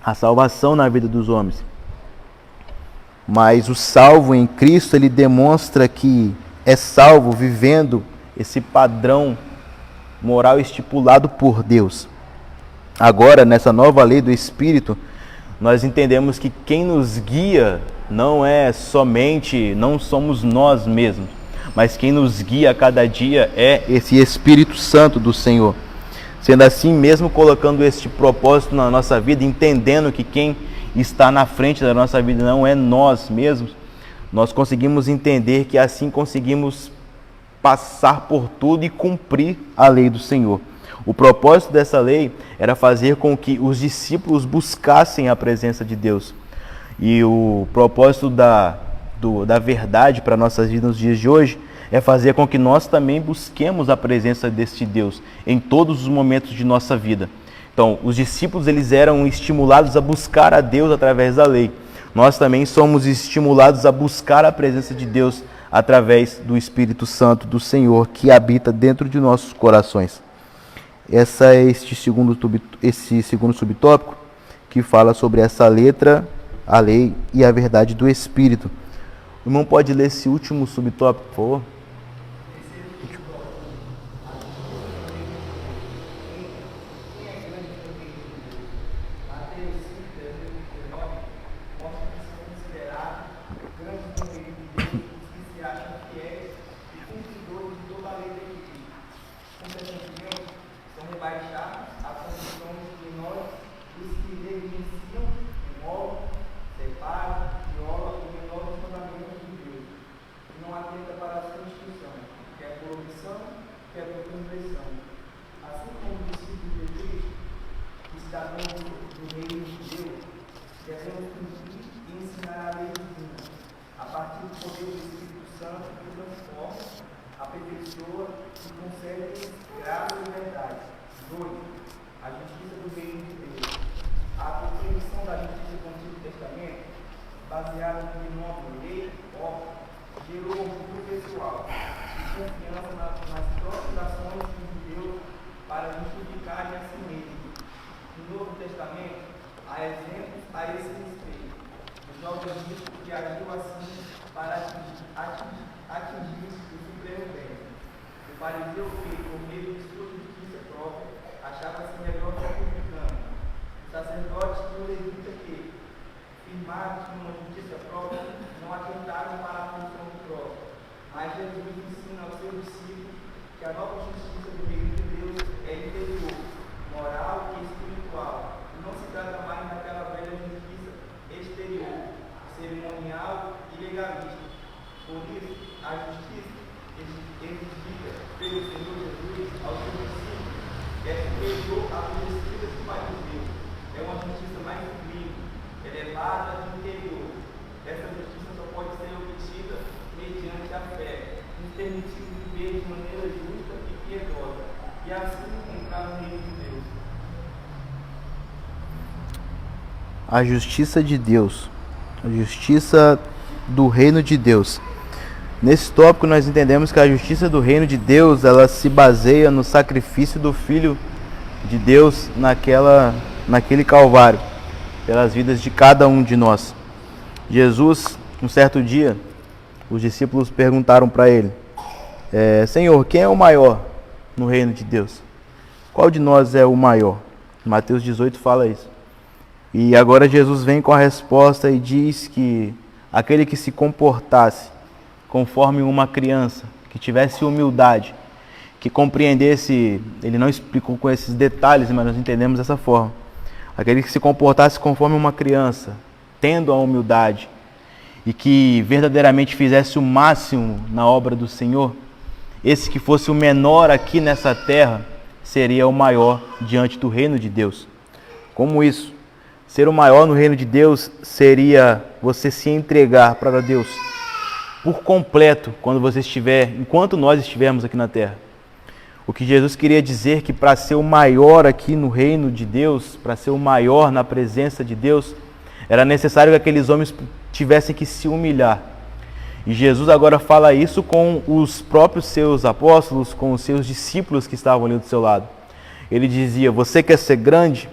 Speaker 1: a salvação na vida dos homens. Mas o salvo em Cristo, ele demonstra que é salvo vivendo esse padrão moral estipulado por Deus. Agora, nessa nova lei do Espírito, nós entendemos que quem nos guia não somos nós mesmos, mas quem nos guia a cada dia é esse Espírito Santo do Senhor. Sendo assim, mesmo colocando este propósito na nossa vida, entendendo que quem está na frente da nossa vida não é nós mesmos, nós conseguimos entender que assim conseguimos passar por tudo e cumprir a lei do Senhor. O propósito dessa lei era fazer com que os discípulos buscassem a presença de Deus. E o propósito da verdade para nossas vidas nos dias de hoje é fazer com que nós também busquemos a presença deste Deus em todos os momentos de nossa vida. Então, os discípulos eles eram estimulados a buscar a Deus através da lei. Nós também somos estimulados a buscar a presença de Deus através do Espírito Santo do Senhor que habita dentro de nossos corações. Esse é esse segundo subtópico que fala sobre essa letra, a lei e a verdade do Espírito. O irmão pode ler esse último subtópico, por favor? A justiça de Deus, a justiça do reino de Deus. Nesse tópico nós entendemos que a justiça do reino de Deus, ela se baseia no sacrifício do Filho de Deus naquele Calvário, pelas vidas de cada um de nós. Jesus, um certo dia, os discípulos perguntaram para ele, Senhor, quem é o maior no reino de Deus? Qual de nós é o maior? Mateus 18 fala isso. E agora Jesus vem com a resposta e diz que aquele que se comportasse conforme uma criança, que tivesse humildade, que compreendesse, ele não explicou com esses detalhes, mas nós entendemos dessa forma, aquele que se comportasse conforme uma criança, tendo a humildade, e que verdadeiramente fizesse o máximo na obra do Senhor, esse que fosse o menor aqui nessa terra, seria o maior diante do reino de Deus. Como isso? Ser o maior no reino de Deus seria você se entregar para Deus por completo enquanto nós estivermos aqui na terra. O que Jesus queria dizer que para ser o maior aqui no reino de Deus, para ser o maior na presença de Deus, era necessário que aqueles homens tivessem que se humilhar. E Jesus agora fala isso com os próprios seus apóstolos, com os seus discípulos que estavam ali do seu lado. Ele dizia, você quer ser grande?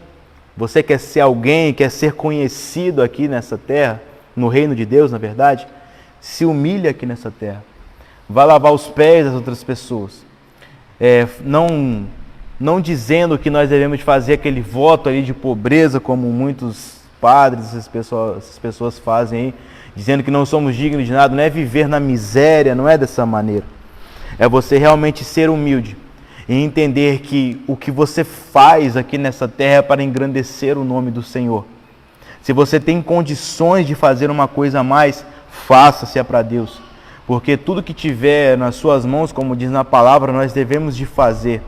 Speaker 1: Você quer ser alguém, quer ser conhecido aqui nessa terra? no reino de Deus, na verdade, se humilha aqui nessa terra. Vai lavar os pés das outras pessoas. Não dizendo que nós devemos fazer aquele voto ali de pobreza, como muitos padres, essas pessoas fazem aí, dizendo que não somos dignos de nada. Não é viver na miséria, não é dessa maneira. É você realmente ser humilde e entender que o que você faz aqui nessa terra é para engrandecer o nome do Senhor. Se você tem condições de fazer uma coisa a mais, faça se é para Deus. Porque tudo que tiver nas suas mãos, como diz na palavra, nós devemos de fazer.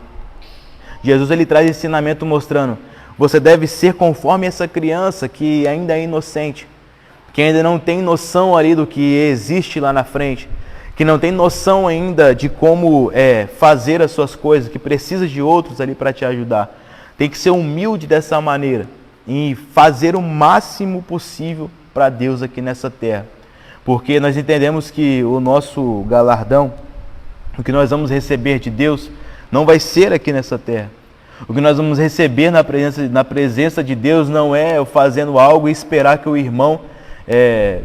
Speaker 1: Jesus ele traz ensinamento mostrando, você deve ser conforme essa criança que ainda é inocente, que ainda não tem noção ali do que existe lá na frente, que não tem noção ainda de como fazer as suas coisas, que precisa de outros ali para te ajudar. Tem que ser humilde dessa maneira e fazer o máximo possível para Deus aqui nessa terra. Porque nós entendemos que o nosso galardão, o que nós vamos receber de Deus, não vai ser aqui nessa terra. O que nós vamos receber na presença de Deus não é eu fazendo algo e esperar que o irmão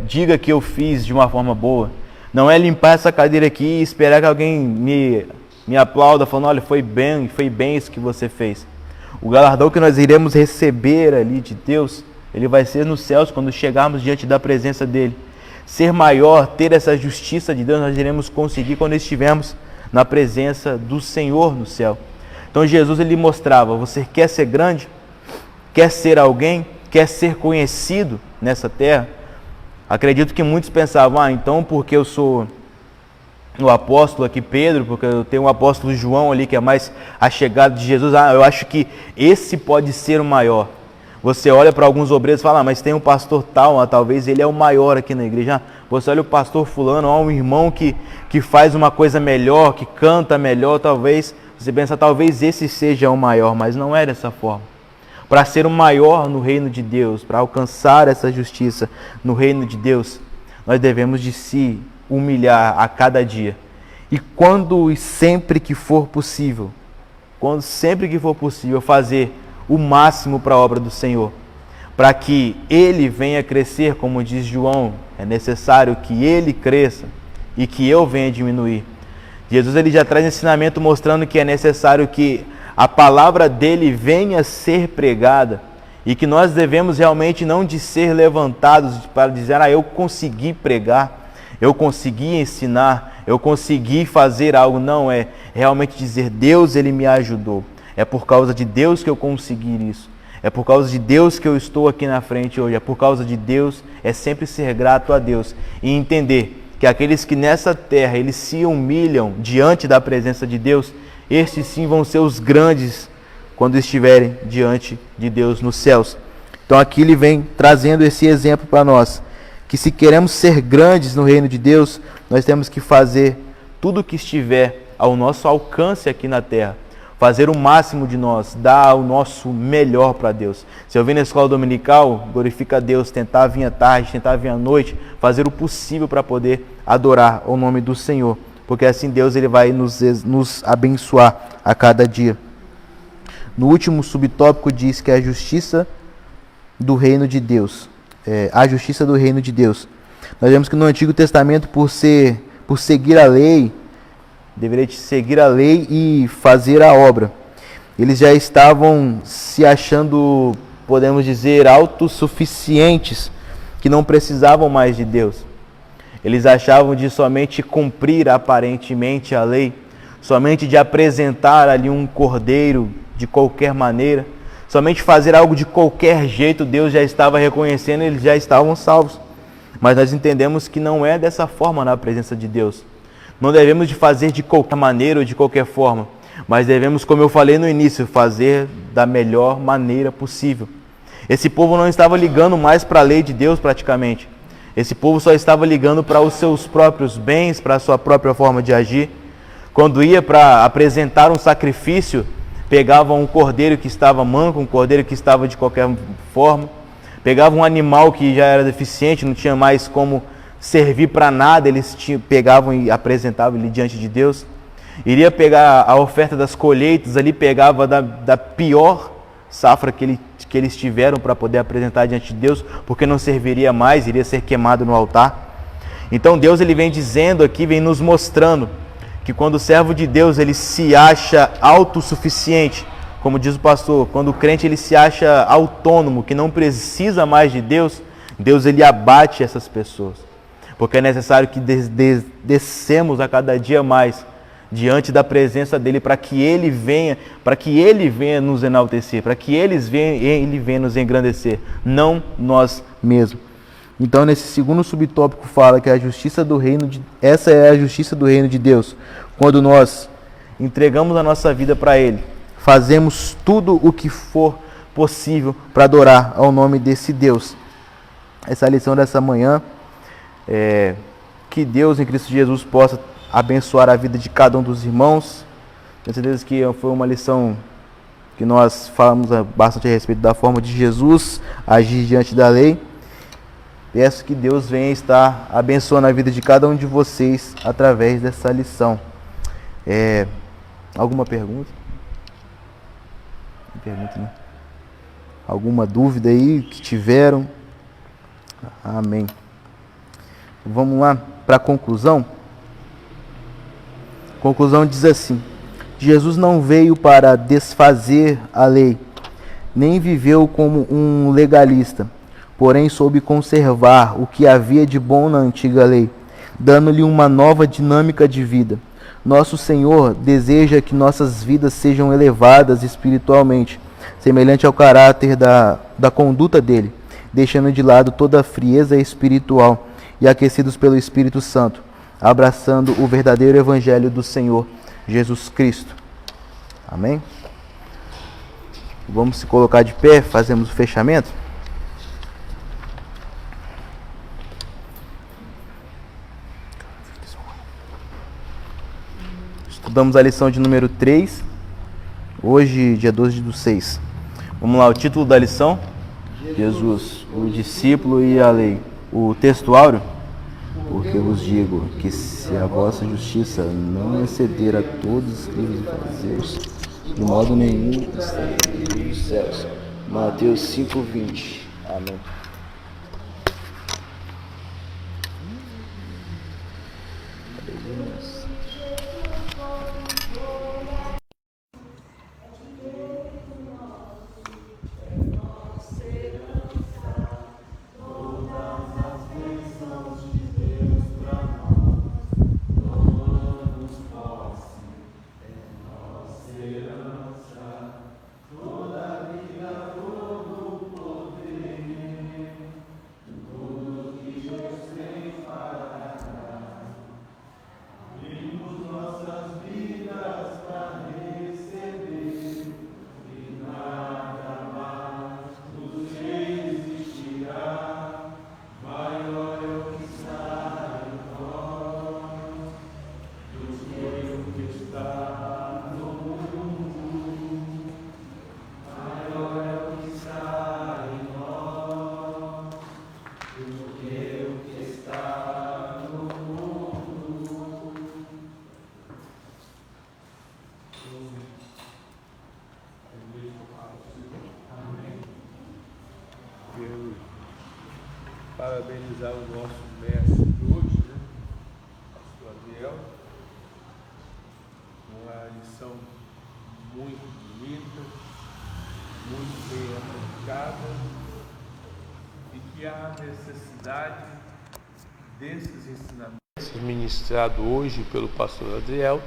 Speaker 1: diga que eu fiz de uma forma boa. Não é limpar essa cadeira aqui e esperar que alguém me aplauda falando, olha, foi bem isso que você fez. O galardão que nós iremos receber ali de Deus, ele vai ser nos céus quando chegarmos diante da presença dele. Ser maior, ter essa justiça de Deus, nós iremos conseguir quando estivermos na presença do Senhor no céu. Então Jesus ele mostrava, você quer ser grande? Quer ser alguém? Quer ser conhecido nessa terra? Acredito que muitos pensavam, então porque eu sou o apóstolo aqui Pedro, porque eu tenho o apóstolo João ali que é mais achegado de Jesus, eu acho que esse pode ser o maior. Você olha para alguns obreiros e fala, mas tem um pastor tal, talvez ele é o maior aqui na igreja. Você olha o pastor fulano, um irmão que faz uma coisa melhor, que canta melhor, talvez, você pensa, talvez esse seja o maior, mas não é dessa forma. Para ser o maior no reino de Deus, para alcançar essa justiça no reino de Deus, nós devemos de se humilhar a cada dia. E quando e sempre que for possível, fazer o máximo para a obra do Senhor, para que Ele venha crescer, como diz João, é necessário que Ele cresça e que eu venha diminuir. Jesus ele já traz ensinamento mostrando que é necessário que a palavra dele venha a ser pregada e que nós devemos realmente não de ser levantados para dizer, eu consegui pregar, eu consegui ensinar, eu consegui fazer algo. Não, é realmente dizer, Deus ele me ajudou. É por causa de Deus que eu consegui isso. É por causa de Deus que eu estou aqui na frente hoje. É por causa de Deus, é sempre ser grato a Deus. E entender que aqueles que nessa terra, eles se humilham diante da presença de Deus, estes sim vão ser os grandes quando estiverem diante de Deus nos céus. Então aqui ele vem trazendo esse exemplo para nós, que se queremos ser grandes no reino de Deus, nós temos que fazer tudo o que estiver ao nosso alcance aqui na terra. Fazer o máximo de nós, dar o nosso melhor para Deus. Se eu vim na escola dominical, glorifica a Deus, tentar vir à tarde, tentar vir à noite, fazer o possível para poder adorar o nome do Senhor, porque assim Deus ele vai nos abençoar a cada dia. No último subtópico diz que é a justiça do reino de Deus. A justiça do reino de Deus. Nós vemos que no Antigo Testamento, por seguir a lei, deveria seguir a lei e fazer a obra. Eles já estavam se achando, podemos dizer, autossuficientes, que não precisavam mais de Deus. Eles achavam de somente cumprir aparentemente a lei, somente de apresentar ali um cordeiro de qualquer maneira, somente fazer algo de qualquer jeito, Deus já estava reconhecendo, eles já estavam salvos. Mas nós entendemos que não é dessa forma na presença de Deus. Não devemos de fazer de qualquer maneira ou de qualquer forma, mas devemos, como eu falei no início, fazer da melhor maneira possível. Esse povo não estava ligando mais para a lei de Deus praticamente. Esse povo só estava ligando para os seus próprios bens, para a sua própria forma de agir. Quando ia para apresentar um sacrifício, pegavam um cordeiro que estava manco, um cordeiro que estava de qualquer forma, pegavam um animal que já era deficiente, não tinha mais como servir para nada, eles pegavam e apresentavam ali diante de Deus. Iria pegar a oferta das colheitas ali, pegava da pior safra que eles tiveram para poder apresentar diante de Deus, porque não serviria mais, iria ser queimado no altar. Então Deus ele vem dizendo aqui, vem nos mostrando que quando o servo de Deus ele se acha autossuficiente, como diz o pastor, quando o crente ele se acha autônomo, que não precisa mais de Deus, Deus ele abate essas pessoas. Porque é necessário que descemos a cada dia mais diante da presença dele para que ele venha nos enaltecer, para que ele venha nos engrandecer, não nós mesmos. Então, nesse segundo subtópico fala que essa é a justiça do reino de Deus. Quando nós entregamos a nossa vida para ele, fazemos tudo o que for possível para adorar ao nome desse Deus. Essa é a lição dessa manhã. Que Deus em Cristo Jesus possa abençoar a vida de cada um dos irmãos. Tenho certeza que foi uma lição que nós falamos bastante a respeito da forma de Jesus agir diante da lei. Peço que Deus venha estar abençoando a vida de cada um de vocês através dessa lição. Alguma pergunta? Pergunta, né? Alguma dúvida aí que tiveram? Amém. Vamos lá para a conclusão. A conclusão diz assim: Jesus não veio para desfazer a lei, nem viveu como um legalista, porém soube conservar o que havia de bom na antiga lei, dando-lhe uma nova dinâmica de vida. Nosso Senhor deseja que nossas vidas sejam elevadas espiritualmente, semelhante ao caráter da conduta dele, deixando de lado toda a frieza espiritual e aquecidos pelo Espírito Santo, abraçando o verdadeiro Evangelho do Senhor Jesus Cristo. Amém? Vamos se colocar de pé, fazemos o fechamento. Estudamos a lição de número 3, hoje, dia 12/6. Vamos lá, o título da lição? Jesus, o discípulo e a lei. O texto áureo? Porque vos digo que se a vossa justiça não exceder a todos os escribas e fariseus, de modo nenhum estareis nos céus. Mateus 5:20. Amém.
Speaker 5: Parabenizar o nosso mestre de hoje, né? Pastor Adriel, uma lição muito bonita, muito bem aplicada, e que há necessidade desses ensinamentos ministrados hoje pelo pastor Adriel.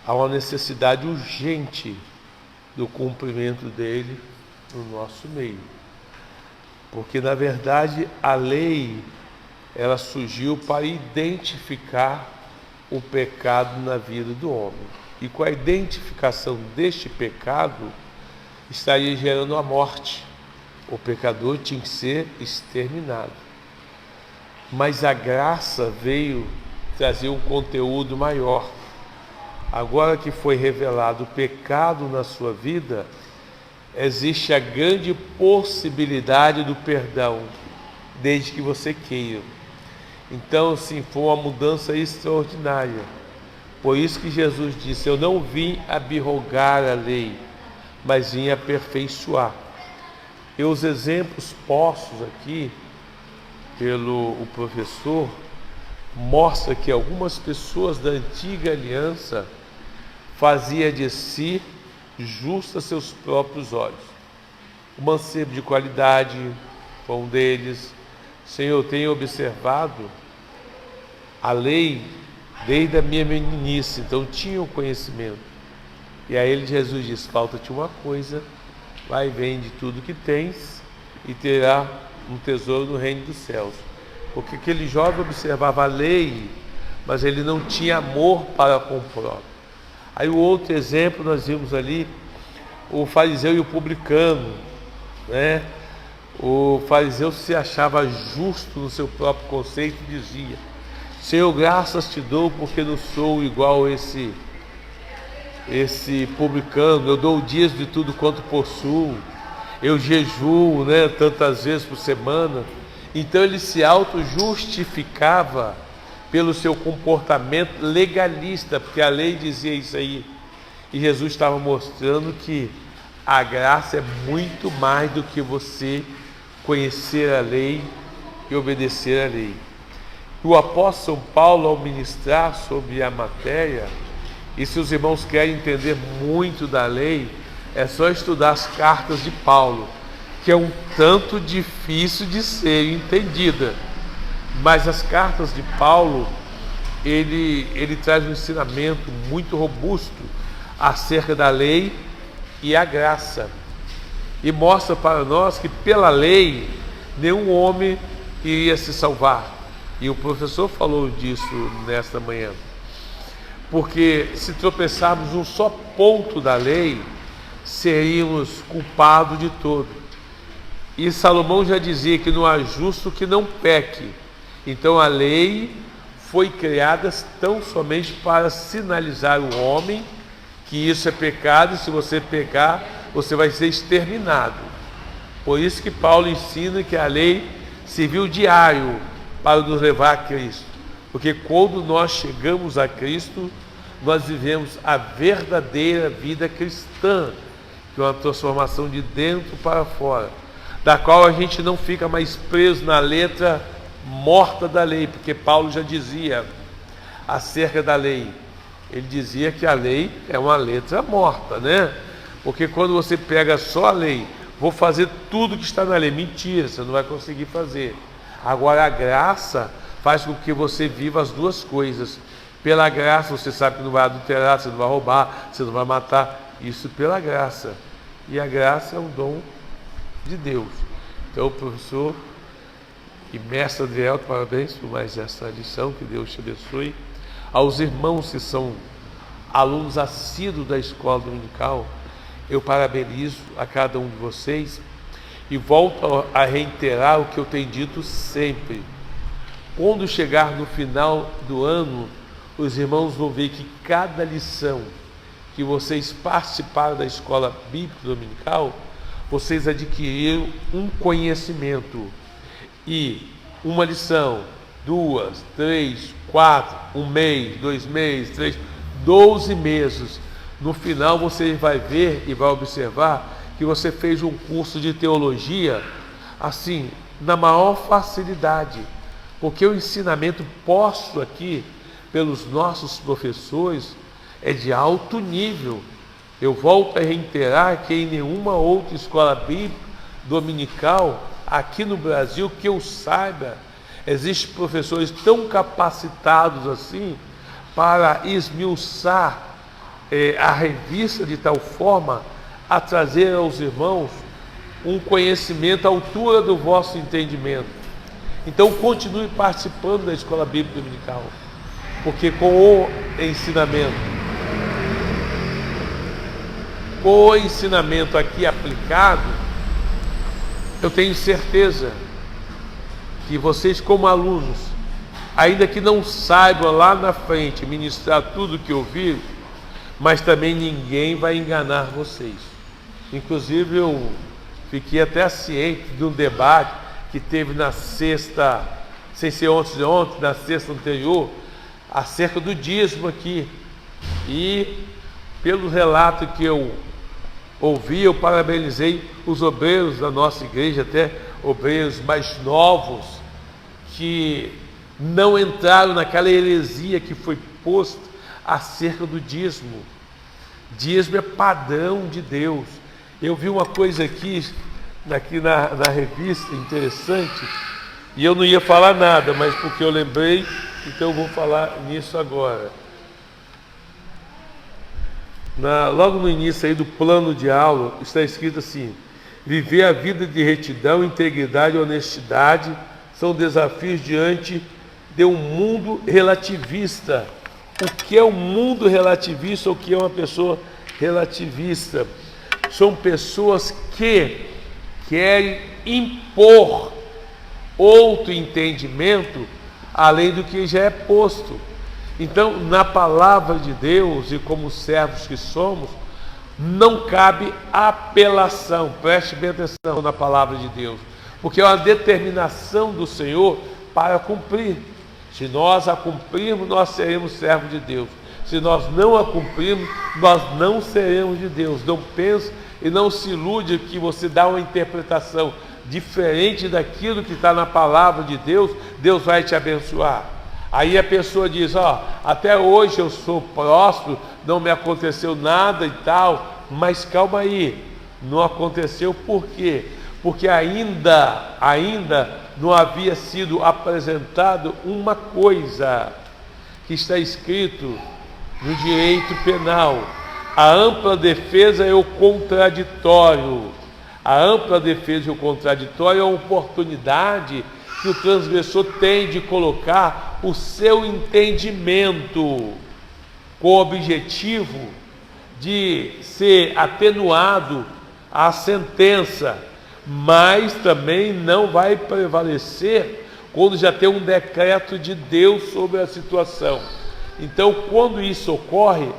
Speaker 5: Há uma necessidade urgente do cumprimento dele no nosso meio. Porque, na verdade, a lei, ela surgiu para identificar o pecado na vida do homem. E com a identificação deste pecado, estaria gerando a morte. O pecador tinha que ser exterminado. Mas a graça veio trazer um conteúdo maior. Agora que foi revelado o pecado na sua vida, existe a grande possibilidade do perdão, desde que você queira. Então, sim, foi uma mudança extraordinária. Por isso que Jesus disse: eu não vim abrogar a lei, mas em aperfeiçoar. E os exemplos postos aqui pelo professor mostra que algumas pessoas da antiga aliança faziam de si justo a seus próprios olhos. O mancebo de qualidade foi um deles. Senhor, eu tenho observado a lei desde a minha meninice, então tinha o conhecimento. E aí Jesus diz: falta-te uma coisa, vai, vende tudo que tens e terá um tesouro no reino dos céus. Porque aquele jovem observava a lei, mas ele não tinha amor para com o próprio. Aí o outro exemplo nós vimos ali, o fariseu e o publicano, né? O fariseu se achava justo no seu próprio conceito e dizia: Senhor, graças te dou porque não sou igual esse publicano, eu dou dias de tudo quanto possuo, eu jejuo, né, tantas vezes por semana. Então ele se auto-justificava pelo seu comportamento legalista, porque a lei dizia isso aí. E Jesus estava mostrando que a graça é muito mais do que você conhecer a lei e obedecer a lei. O apóstolo São Paulo, ao ministrar sobre a matéria, e se os irmãos querem entender muito da lei, é só estudar as cartas de Paulo, que é um tanto difícil de ser entendida. Mas as cartas de Paulo, ele traz um ensinamento muito robusto acerca da lei e a graça. E mostra para nós que pela lei nenhum homem iria se salvar. E o professor falou disso nesta manhã. Porque se tropeçarmos um só ponto da lei, seríamos culpados de todo. E Salomão já dizia que não há justo que não peque. Então a lei foi criada tão somente para sinalizar o homem que isso é pecado, e se você pecar, você vai ser exterminado. Por isso que Paulo ensina que a lei serviu diário para nos levar a Cristo. Porque quando nós chegamos a Cristo, nós vivemos a verdadeira vida cristã, que é uma transformação de dentro para fora, da qual a gente não fica mais preso na letra morta da lei, porque Paulo já dizia acerca da lei, ele dizia que a lei é uma letra morta, né? Porque quando você pega só a lei, vou fazer tudo que está na lei, mentira, você não vai conseguir fazer. Agora a graça faz com que você viva as duas coisas. Pela graça você sabe que não vai adulterar, você não vai roubar, você não vai matar, isso pela graça. E a graça é um dom de Deus. Então, professor e mestre Adriel, parabéns por mais essa lição, que Deus te abençoe. Aos irmãos que são alunos assíduos da escola dominical, eu parabenizo a cada um de vocês e volto a reiterar o que eu tenho dito sempre. Quando chegar no final do ano, os irmãos vão ver que cada lição que vocês participaram da escola bíblica dominical, vocês adquiriram um conhecimento. E uma lição, 2, 3, 4, 1 mês, 2 meses, 3, 12 meses. No final você vai ver e vai observar que você fez um curso de teologia, assim, na maior facilidade. Porque o ensinamento posto aqui pelos nossos professores é de alto nível. Eu volto a reiterar que em nenhuma outra escola bíblica dominical aqui no Brasil, que eu saiba, existem professores tão capacitados assim para esmiuçar a revista de tal forma a trazer aos irmãos um conhecimento à altura do vosso entendimento. Então continue participando da escola bíblica dominical, porque com o ensinamento aqui aplicado, eu tenho certeza que vocês, como alunos, ainda que não saibam lá na frente ministrar tudo o que ouviram, mas também ninguém vai enganar vocês. Inclusive eu fiquei até ciente de um debate que teve na sexta, sem ser ontem, na sexta anterior, acerca do dízimo aqui. E pelo relato que eu ouvi, eu parabenizei os obreiros da nossa igreja, até obreiros mais novos, que não entraram naquela heresia que foi posta acerca do dízimo. Dízimo é padrão de Deus. Eu vi uma coisa aqui na revista interessante, e eu não ia falar nada, mas porque eu lembrei, então eu vou falar nisso agora. Logo no início aí do plano de aula, está escrito assim: viver a vida de retidão, integridade e honestidade são desafios diante de um mundo relativista. O que é um mundo relativista? O que é uma pessoa relativista? São pessoas que querem impor outro entendimento além do que já é posto. Então, na palavra de Deus, e como servos que somos, não cabe apelação. Preste bem atenção na palavra de Deus, porque é uma determinação do Senhor para cumprir. Se nós a cumprirmos, nós seremos servos de Deus. Se nós não a cumprirmos, nós não seremos de Deus. Não pense e não se ilude que você dá uma interpretação diferente daquilo que está na palavra de Deus, Deus vai te abençoar. Aí a pessoa diz: até hoje eu sou próspero, não me aconteceu nada e tal, mas calma aí, não aconteceu por quê? Porque ainda não havia sido apresentado uma coisa que está escrito no direito penal: a ampla defesa e o contraditório. A ampla defesa e o contraditório é uma oportunidade que o transgressor tem de colocar o seu entendimento com o objetivo de ser atenuado a sentença, mas também não vai prevalecer quando já tem um decreto de Deus sobre a situação. Então, quando isso ocorre,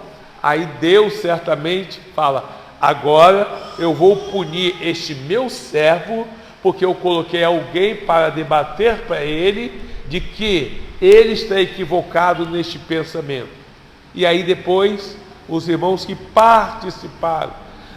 Speaker 5: aí Deus certamente fala: agora eu vou punir este meu servo, porque eu coloquei alguém para debater para ele de que ele está equivocado neste pensamento. E aí depois, os irmãos que participaram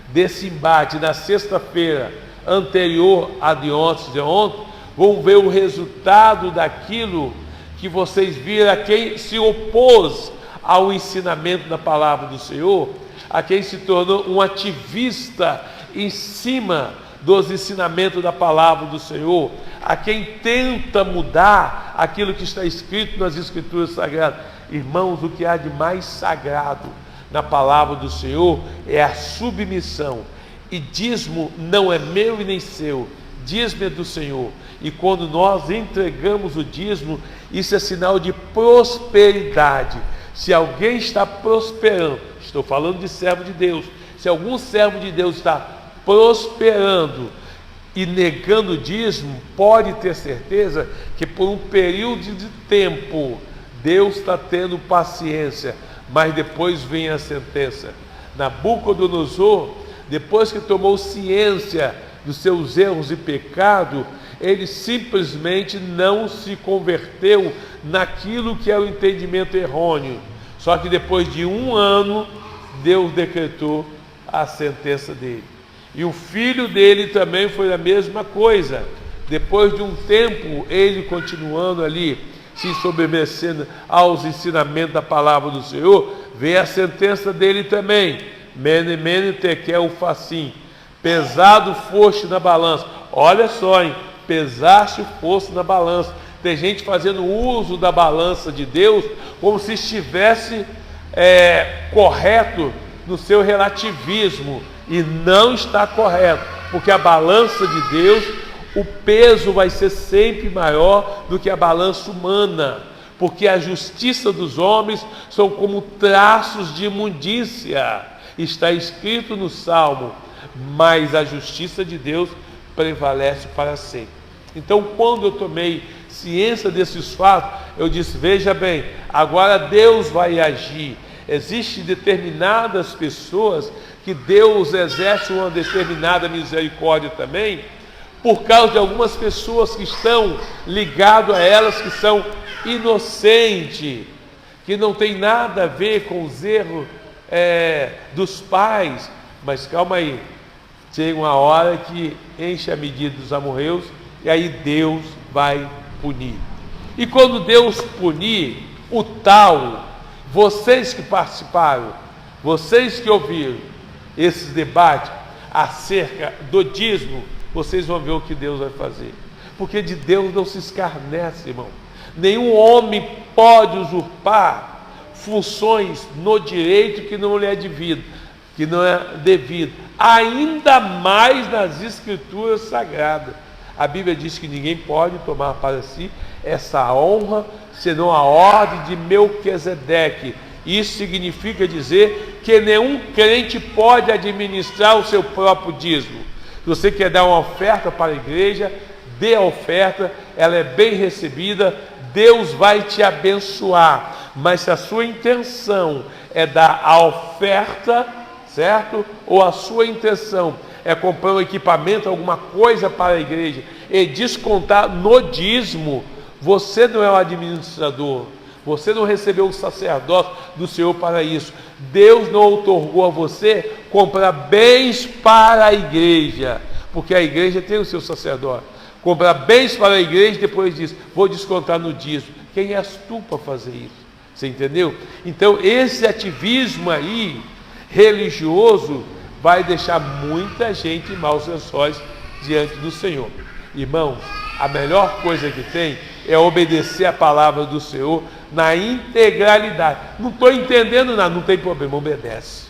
Speaker 5: desse embate na sexta-feira anterior a de ontem, vão ver o resultado daquilo que vocês viram, a quem se opôs ao ensinamento da palavra do Senhor, a quem se tornou um ativista em cima dos ensinamentos da palavra do Senhor, a quem tenta mudar aquilo que está escrito nas Escrituras Sagradas. Irmãos, o que há de mais sagrado na palavra do Senhor é a submissão. E dízimo não é meu e nem seu, dízimo é do Senhor. E quando nós entregamos o dízimo, isso é sinal de prosperidade. Se alguém está prosperando, estou falando de servo de Deus, se algum servo de Deus está prosperando e negando o dízimo, pode ter certeza que por um período de tempo Deus está tendo paciência, mas depois vem a sentença. Nabucodonosor, depois que tomou ciência dos seus erros e pecado, ele simplesmente não se converteu naquilo que é o entendimento errôneo. Só que depois de 1 ano, Deus decretou a sentença dele. E o filho dele também foi a mesma coisa. Depois de um tempo, ele continuando ali, se submetendo aos ensinamentos da palavra do Senhor, veio a sentença dele também. Mene, mene, tekel, ufassim. Pesado foste na balança. Olha só, hein? Pesaste foste na balança. Tem gente fazendo uso da balança de Deus como se estivesse correto no seu relativismo. E não está correto, porque a balança de Deus, o peso vai ser sempre maior do que a balança humana, porque a justiça dos homens são como traços de imundícia. Está escrito no Salmo: mas a justiça de Deus prevalece para sempre. Então, quando eu tomei ciência desses fatos, eu disse: veja bem, agora Deus vai agir. Existem determinadas pessoas que Deus exerce uma determinada misericórdia também, por causa de algumas pessoas que estão ligadas a elas, que são inocentes, que não tem nada a ver com os erros dos pais, Mas calma aí, chega uma hora que enche a medida dos amorreus e aí Deus vai punir. E quando Deus punir, o tal, vocês que participaram, vocês que ouviram esses debates acerca do dízimo, vocês vão ver o que Deus vai fazer. Porque de Deus não se escarnece, irmão. Nenhum homem pode usurpar funções no direito que não lhe é devido, que não é devido, ainda mais nas escrituras sagradas. A Bíblia diz que ninguém pode tomar para si essa honra, senão a ordem de Melquisedeque. Isso significa dizer que nenhum crente pode administrar o seu próprio dízimo. Se você quer dar uma oferta para a igreja, dê a oferta, ela é bem recebida, Deus vai te abençoar. Mas se a sua intenção é dar a oferta, certo? Ou a sua intenção é comprar um equipamento, alguma coisa para a igreja e descontar no dízimo, você não é o administrador, você não recebeu o sacerdócio do Senhor para isso. Deus não outorgou a você comprar bens para a igreja, porque a igreja tem o seu sacerdócio. Comprar bens para a igreja e depois diz, vou descontar no dízimo. Quem és tu para fazer isso? Você entendeu? Então esse ativismo aí religioso vai deixar muita gente em maus lençóis diante do Senhor. Irmãos, a melhor coisa que tem é obedecer a palavra do Senhor na integralidade. Não estou entendendo nada, não tem problema, obedece.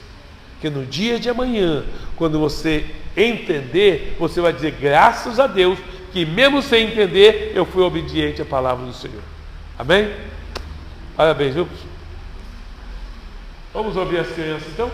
Speaker 5: Porque no dia de amanhã, quando você entender, você vai dizer, graças a Deus, que mesmo sem entender, eu fui obediente à palavra do Senhor. Amém? Parabéns, viu? Vamos ouvir as crianças então?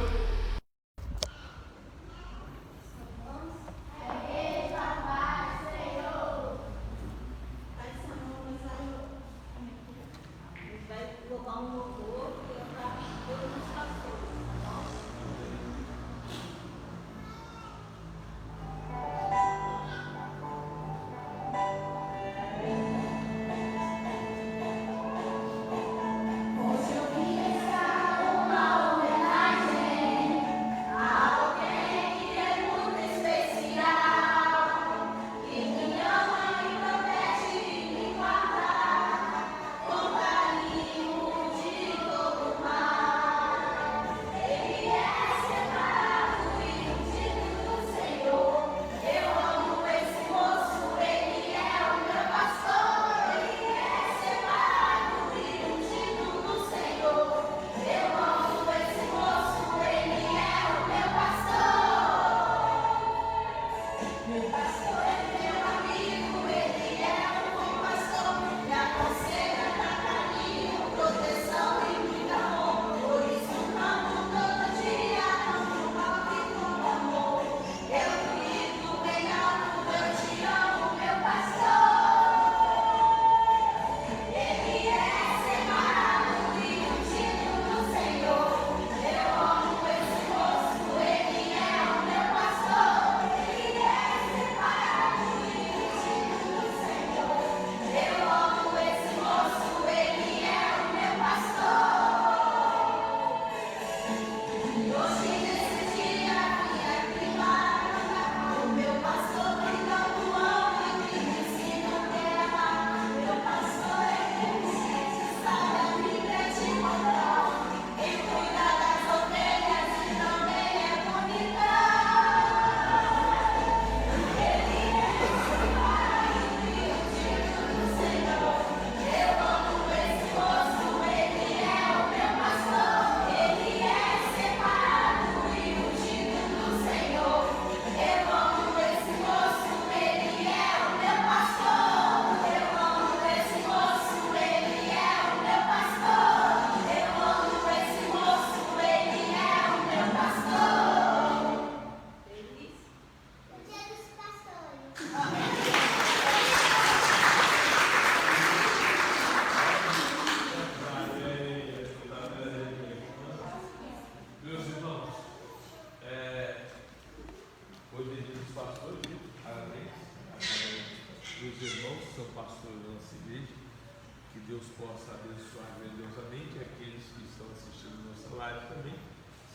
Speaker 5: Deus possa abençoar grandiosamente aqueles que estão assistindo nossa live também.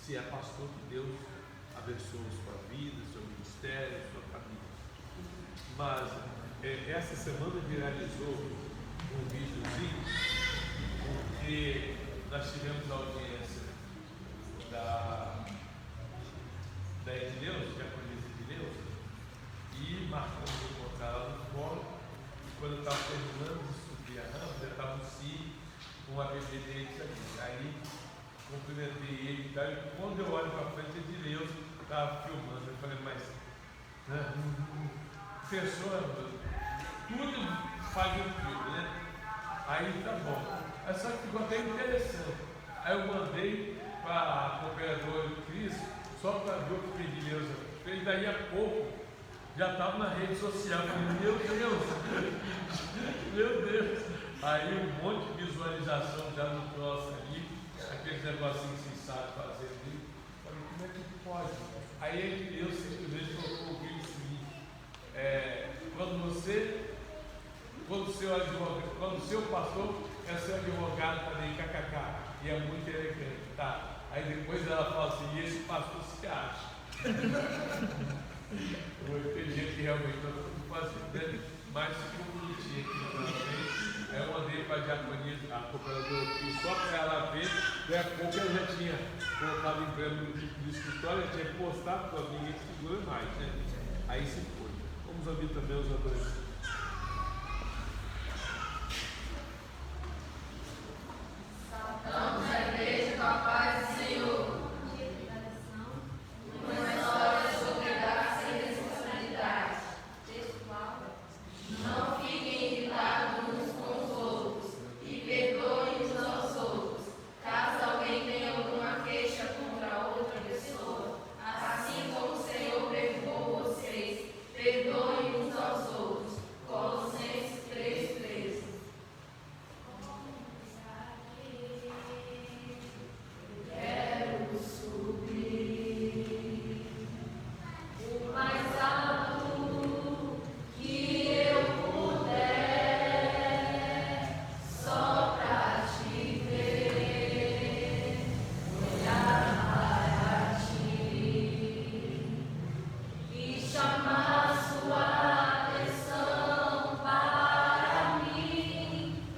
Speaker 5: Se é pastor, que Deus abençoe sua vida, seu ministério, sua família. Mas essa semana viralizou um videozinho, porque nós tivemos a audiência da Edileuza, que é a polícia de Deus, e marcamos de encontrar ela no fórum. E quando eu estava terminando de subir a rampa, já estava no CI com a bebê deles ali. Aí cumprimentei ele e tal, e quando eu olho para frente, a Edileuza estava filmando. Eu falei, mas pessoa, tudo faz um filme, né? Aí tá bom. Aí só que ficou até interessante. Aí eu mandei para a cooperadora Cris, só para ver o que a Edileuza fez. Daí a pouco já estava na rede social. Eu falei, meu Deus, meu Deus. Aí um monte de visualização já no troço ali, aqueles negocinhos que vocês sabem fazer ali. Eu falei, como é que pode? Aí a Edileuza simplesmente colocou o vídeo seguinte. Quando o seu pastor é seu advogado também, kkk, e é muito elegante, tá? Aí depois ela fala assim, e esse pastor se acha? Tem gente que realmente não está fazendo, né? Mas ficou bonitinho aqui também. Eu mandei para a diaconia, a cooperadora aqui, só para ela ver, daí a pouco ela já tinha colocado em pleno no escritório, já tinha postado, porque ninguém segura mais, né? Aí se foi. Vamos ouvir também os adolescentes.
Speaker 6: Saudamos a igreja com a paz do Senhor. Uma história sobre graça e responsabilidade. Textual. Não fiquem irritados uns com os outros e perdoem uns aos outros. Caso alguém tenha alguma queixa contra outra pessoa, assim como o Senhor perdoou vocês, perdoem uns aos outros. Colossenses 3:13. Quero subir o mais alto que eu puder, só pra te ver, olhar para ti e chamar sua atenção para mim.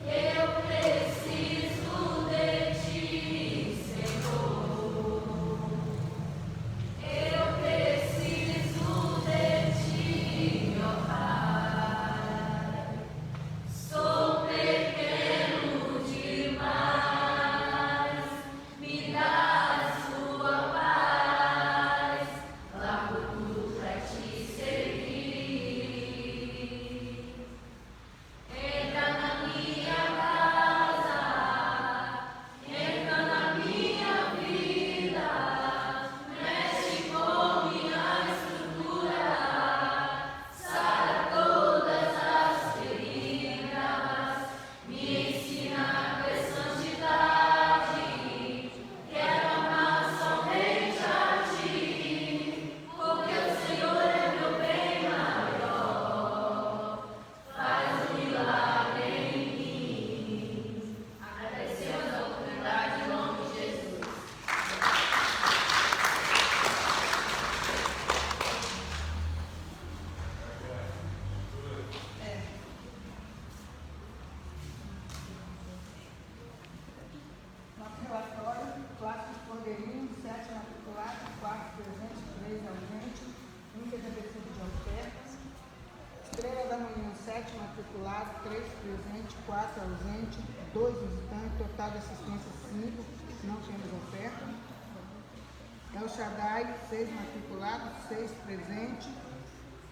Speaker 6: Eu preciso de ti, Senhor. Eu preciso de ti, meu Pai. Sou pequeno demais, me dá a sua paz. Largo tudo pra te servir. Entra na minha casa, entra na minha vida, mexe com minha estrutura, sara todas as feridas, me ensina a ter santidade. Quero amar somente a ti, porque o Senhor é meu bem maior. Faz um milagre em mim. Agradecemos a oportunidade em nome de Jesus.
Speaker 7: Nosso relatório, clássico Cordeirinho, 7 matriculado, 4 presentes, 3 ausentes, 1 desaparecido de ofertas. Estrela da Manhã, 7 matriculado, 3 presentes, 4 ausentes, 2 visitantes, total de assistência 5, não temos oferta. El Shaddai, 6 matriculados, 6 presentes,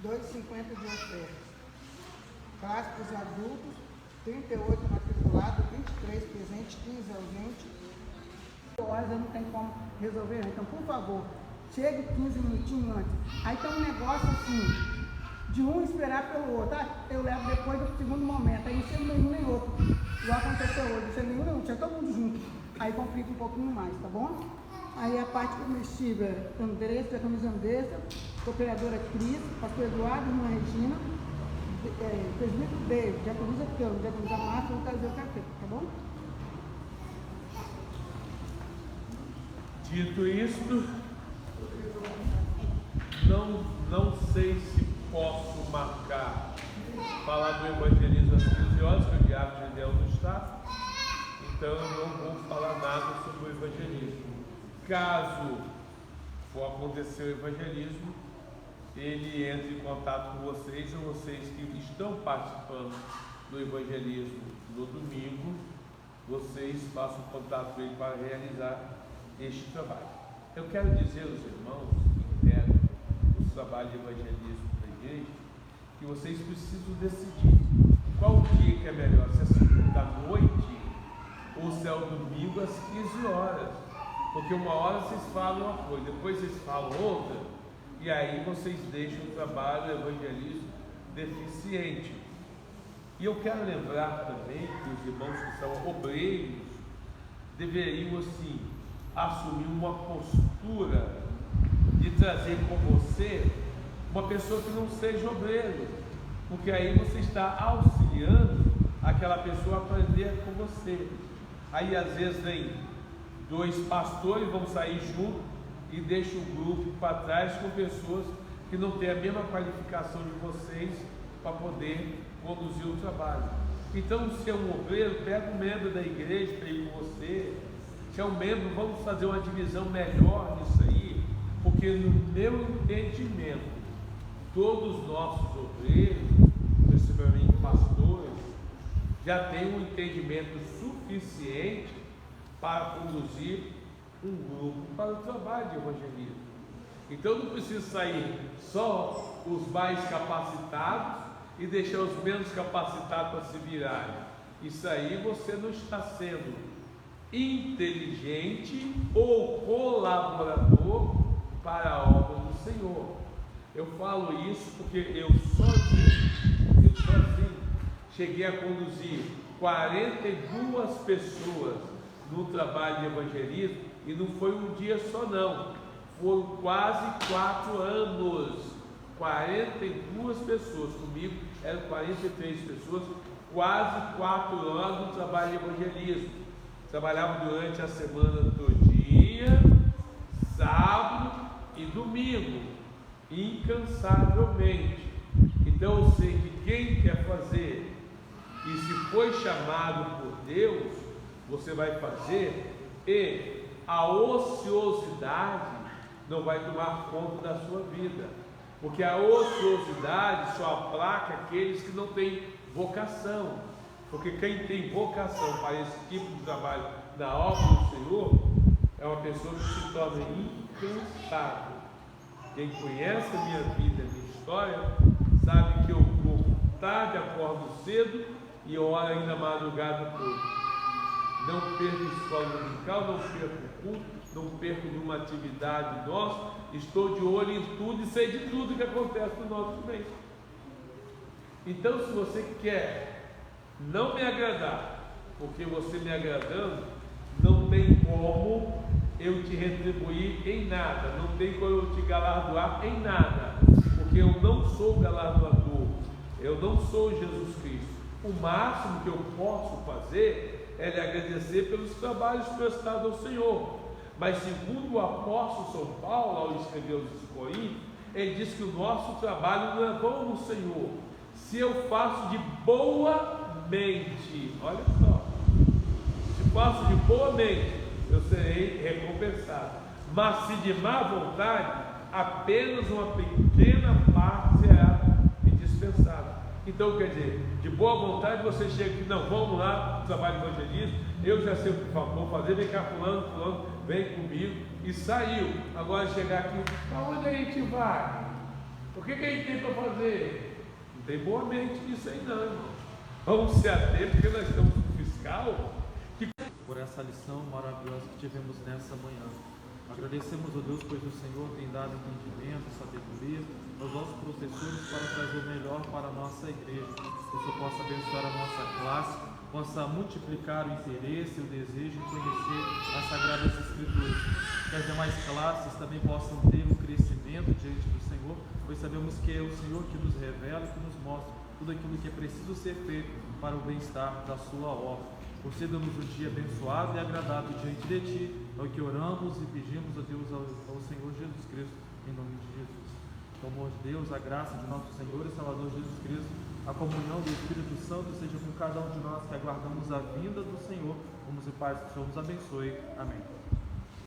Speaker 7: 2,50 de oferta. Clássicos adultos, 38 matriculados, 23 presentes, 15 ausentes. Horas eu não tenho como resolver, então por favor, chegue 15 minutinhos antes. Aí tem um negócio assim, de um esperar pelo outro, tá? Eu levo depois do segundo momento, aí não chega nenhum nem outro. Igual aconteceu hoje, não chega nenhum nem outro, chega todo mundo junto. Aí complica um pouquinho mais, tá bom? Aí a parte comestível, Andressa, camisa Andressa, cooperadora Cris, pastor Eduardo, irmã Regina, presbítero David, diaconisa Cão, diaconisa Márcia, vou trazer o café, tá bom?
Speaker 5: Dito isto, não sei se posso marcar, falar do evangelismo às 15 horas, que o diácono Gideão não está, então eu não vou falar nada sobre o evangelismo. Caso for acontecer o evangelismo, ele entre em contato com vocês, ou vocês que estão participando do evangelismo no domingo, vocês façam contato com ele para realizar este trabalho. Eu quero dizer aos irmãos que integram o trabalho de evangelismo da igreja, que vocês precisam decidir qual dia que é melhor, se é segunda-noite ou se é o domingo às 15 horas. Porque uma hora vocês falam uma coisa, depois vocês falam outra, e aí vocês deixam o trabalho do evangelismo deficiente. E eu quero lembrar também que os irmãos que são obreiros deveriam assim assumir uma postura de trazer com você uma pessoa que não seja obreiro, porque aí você está auxiliando aquela pessoa a aprender com você. Aí às vezes vem 2 pastores, vão sair juntos e deixa o grupo para trás com pessoas que não têm a mesma qualificação de vocês para poder conduzir o trabalho. Então, se é um obreiro, pega um membro da igreja para ir com você. Se é um membro, vamos fazer uma divisão melhor nisso aí, porque no meu entendimento, todos os nossos obreiros, principalmente pastores, já têm um entendimento suficiente para conduzir um grupo para o trabalho de evangelismo. Então não precisa sair só os mais capacitados e deixar os menos capacitados para se virarem. Isso aí você não está sendo inteligente ou colaborador para a obra do Senhor. Eu falo isso porque eu sozinho cheguei a conduzir 42 pessoas no trabalho de evangelismo, e não foi um dia só não, foram quase 4 anos, 42 pessoas, comigo eram 43 pessoas, quase 4 anos no trabalho de evangelismo. Trabalhava durante a semana todinha, sábado e domingo, incansavelmente. Então eu sei que quem quer fazer, e se foi chamado por Deus, você vai fazer, e a ociosidade não vai tomar conta da sua vida, porque a ociosidade só aplaca aqueles que não têm vocação, porque quem tem vocação para esse tipo de trabalho na obra do Senhor é uma pessoa que se torna incansável. Quem conhece a minha vida, a minha história, sabe que eu vou tarde, acordo cedo e oro ainda madrugada toda. Não perco escola dominical, não perco culto, não perco nenhuma atividade nossa, estou de olho em tudo e sei de tudo que acontece no nosso meio. Então, se você quer não me agradar, porque você me agradando, não tem como eu te retribuir em nada, não tem como eu te galardoar em nada, porque eu não sou galardoador, eu não sou Jesus Cristo. O máximo que eu posso fazer é lhe agradecer pelos trabalhos prestados ao Senhor. Mas segundo o apóstolo São Paulo, ao escrever aos Coríntios, ele diz que o nosso trabalho não é bom no Senhor, se eu faço de boa mente. Olha só, se faço de boa mente, eu serei recompensado, mas se de má vontade, apenas uma pequena parte será me dispensada. Então, quer dizer, de boa vontade você chega aqui, não, vamos lá, trabalho de evangelismo, eu já sei o que vou fazer, vem cá fulano, vem comigo, e saiu. Agora chegar aqui, para onde a gente vai? O que a gente tem para fazer? Não tem boa mente nisso aí não, irmão. Vamos se ater, porque nós estamos no fiscal.
Speaker 4: Por essa lição maravilhosa que tivemos nessa manhã. Agradecemos a Deus, pois o Senhor tem dado entendimento, sabedoria aos nossos professores para trazer o melhor para a nossa igreja. Que o Senhor possa abençoar a nossa classe, possa multiplicar o interesse e o desejo em conhecer as Sagradas Escrituras. Que as demais classes também possam ter um crescimento diante do Senhor, pois sabemos que é o Senhor que nos revela e que nos mostra tudo aquilo que é preciso ser feito para o bem-estar da sua obra. Conceda-nos um dia abençoado e agradável diante de Ti, é o que oramos e pedimos a Deus, ao Senhor Jesus Cristo, em nome de Jesus. Que o amor de Deus, a graça de nosso Senhor e Salvador Jesus Cristo, a comunhão do Espírito Santo seja com cada um de nós que aguardamos a vinda do Senhor. Vamos e Pai, que o Senhor nos abençoe. Amém.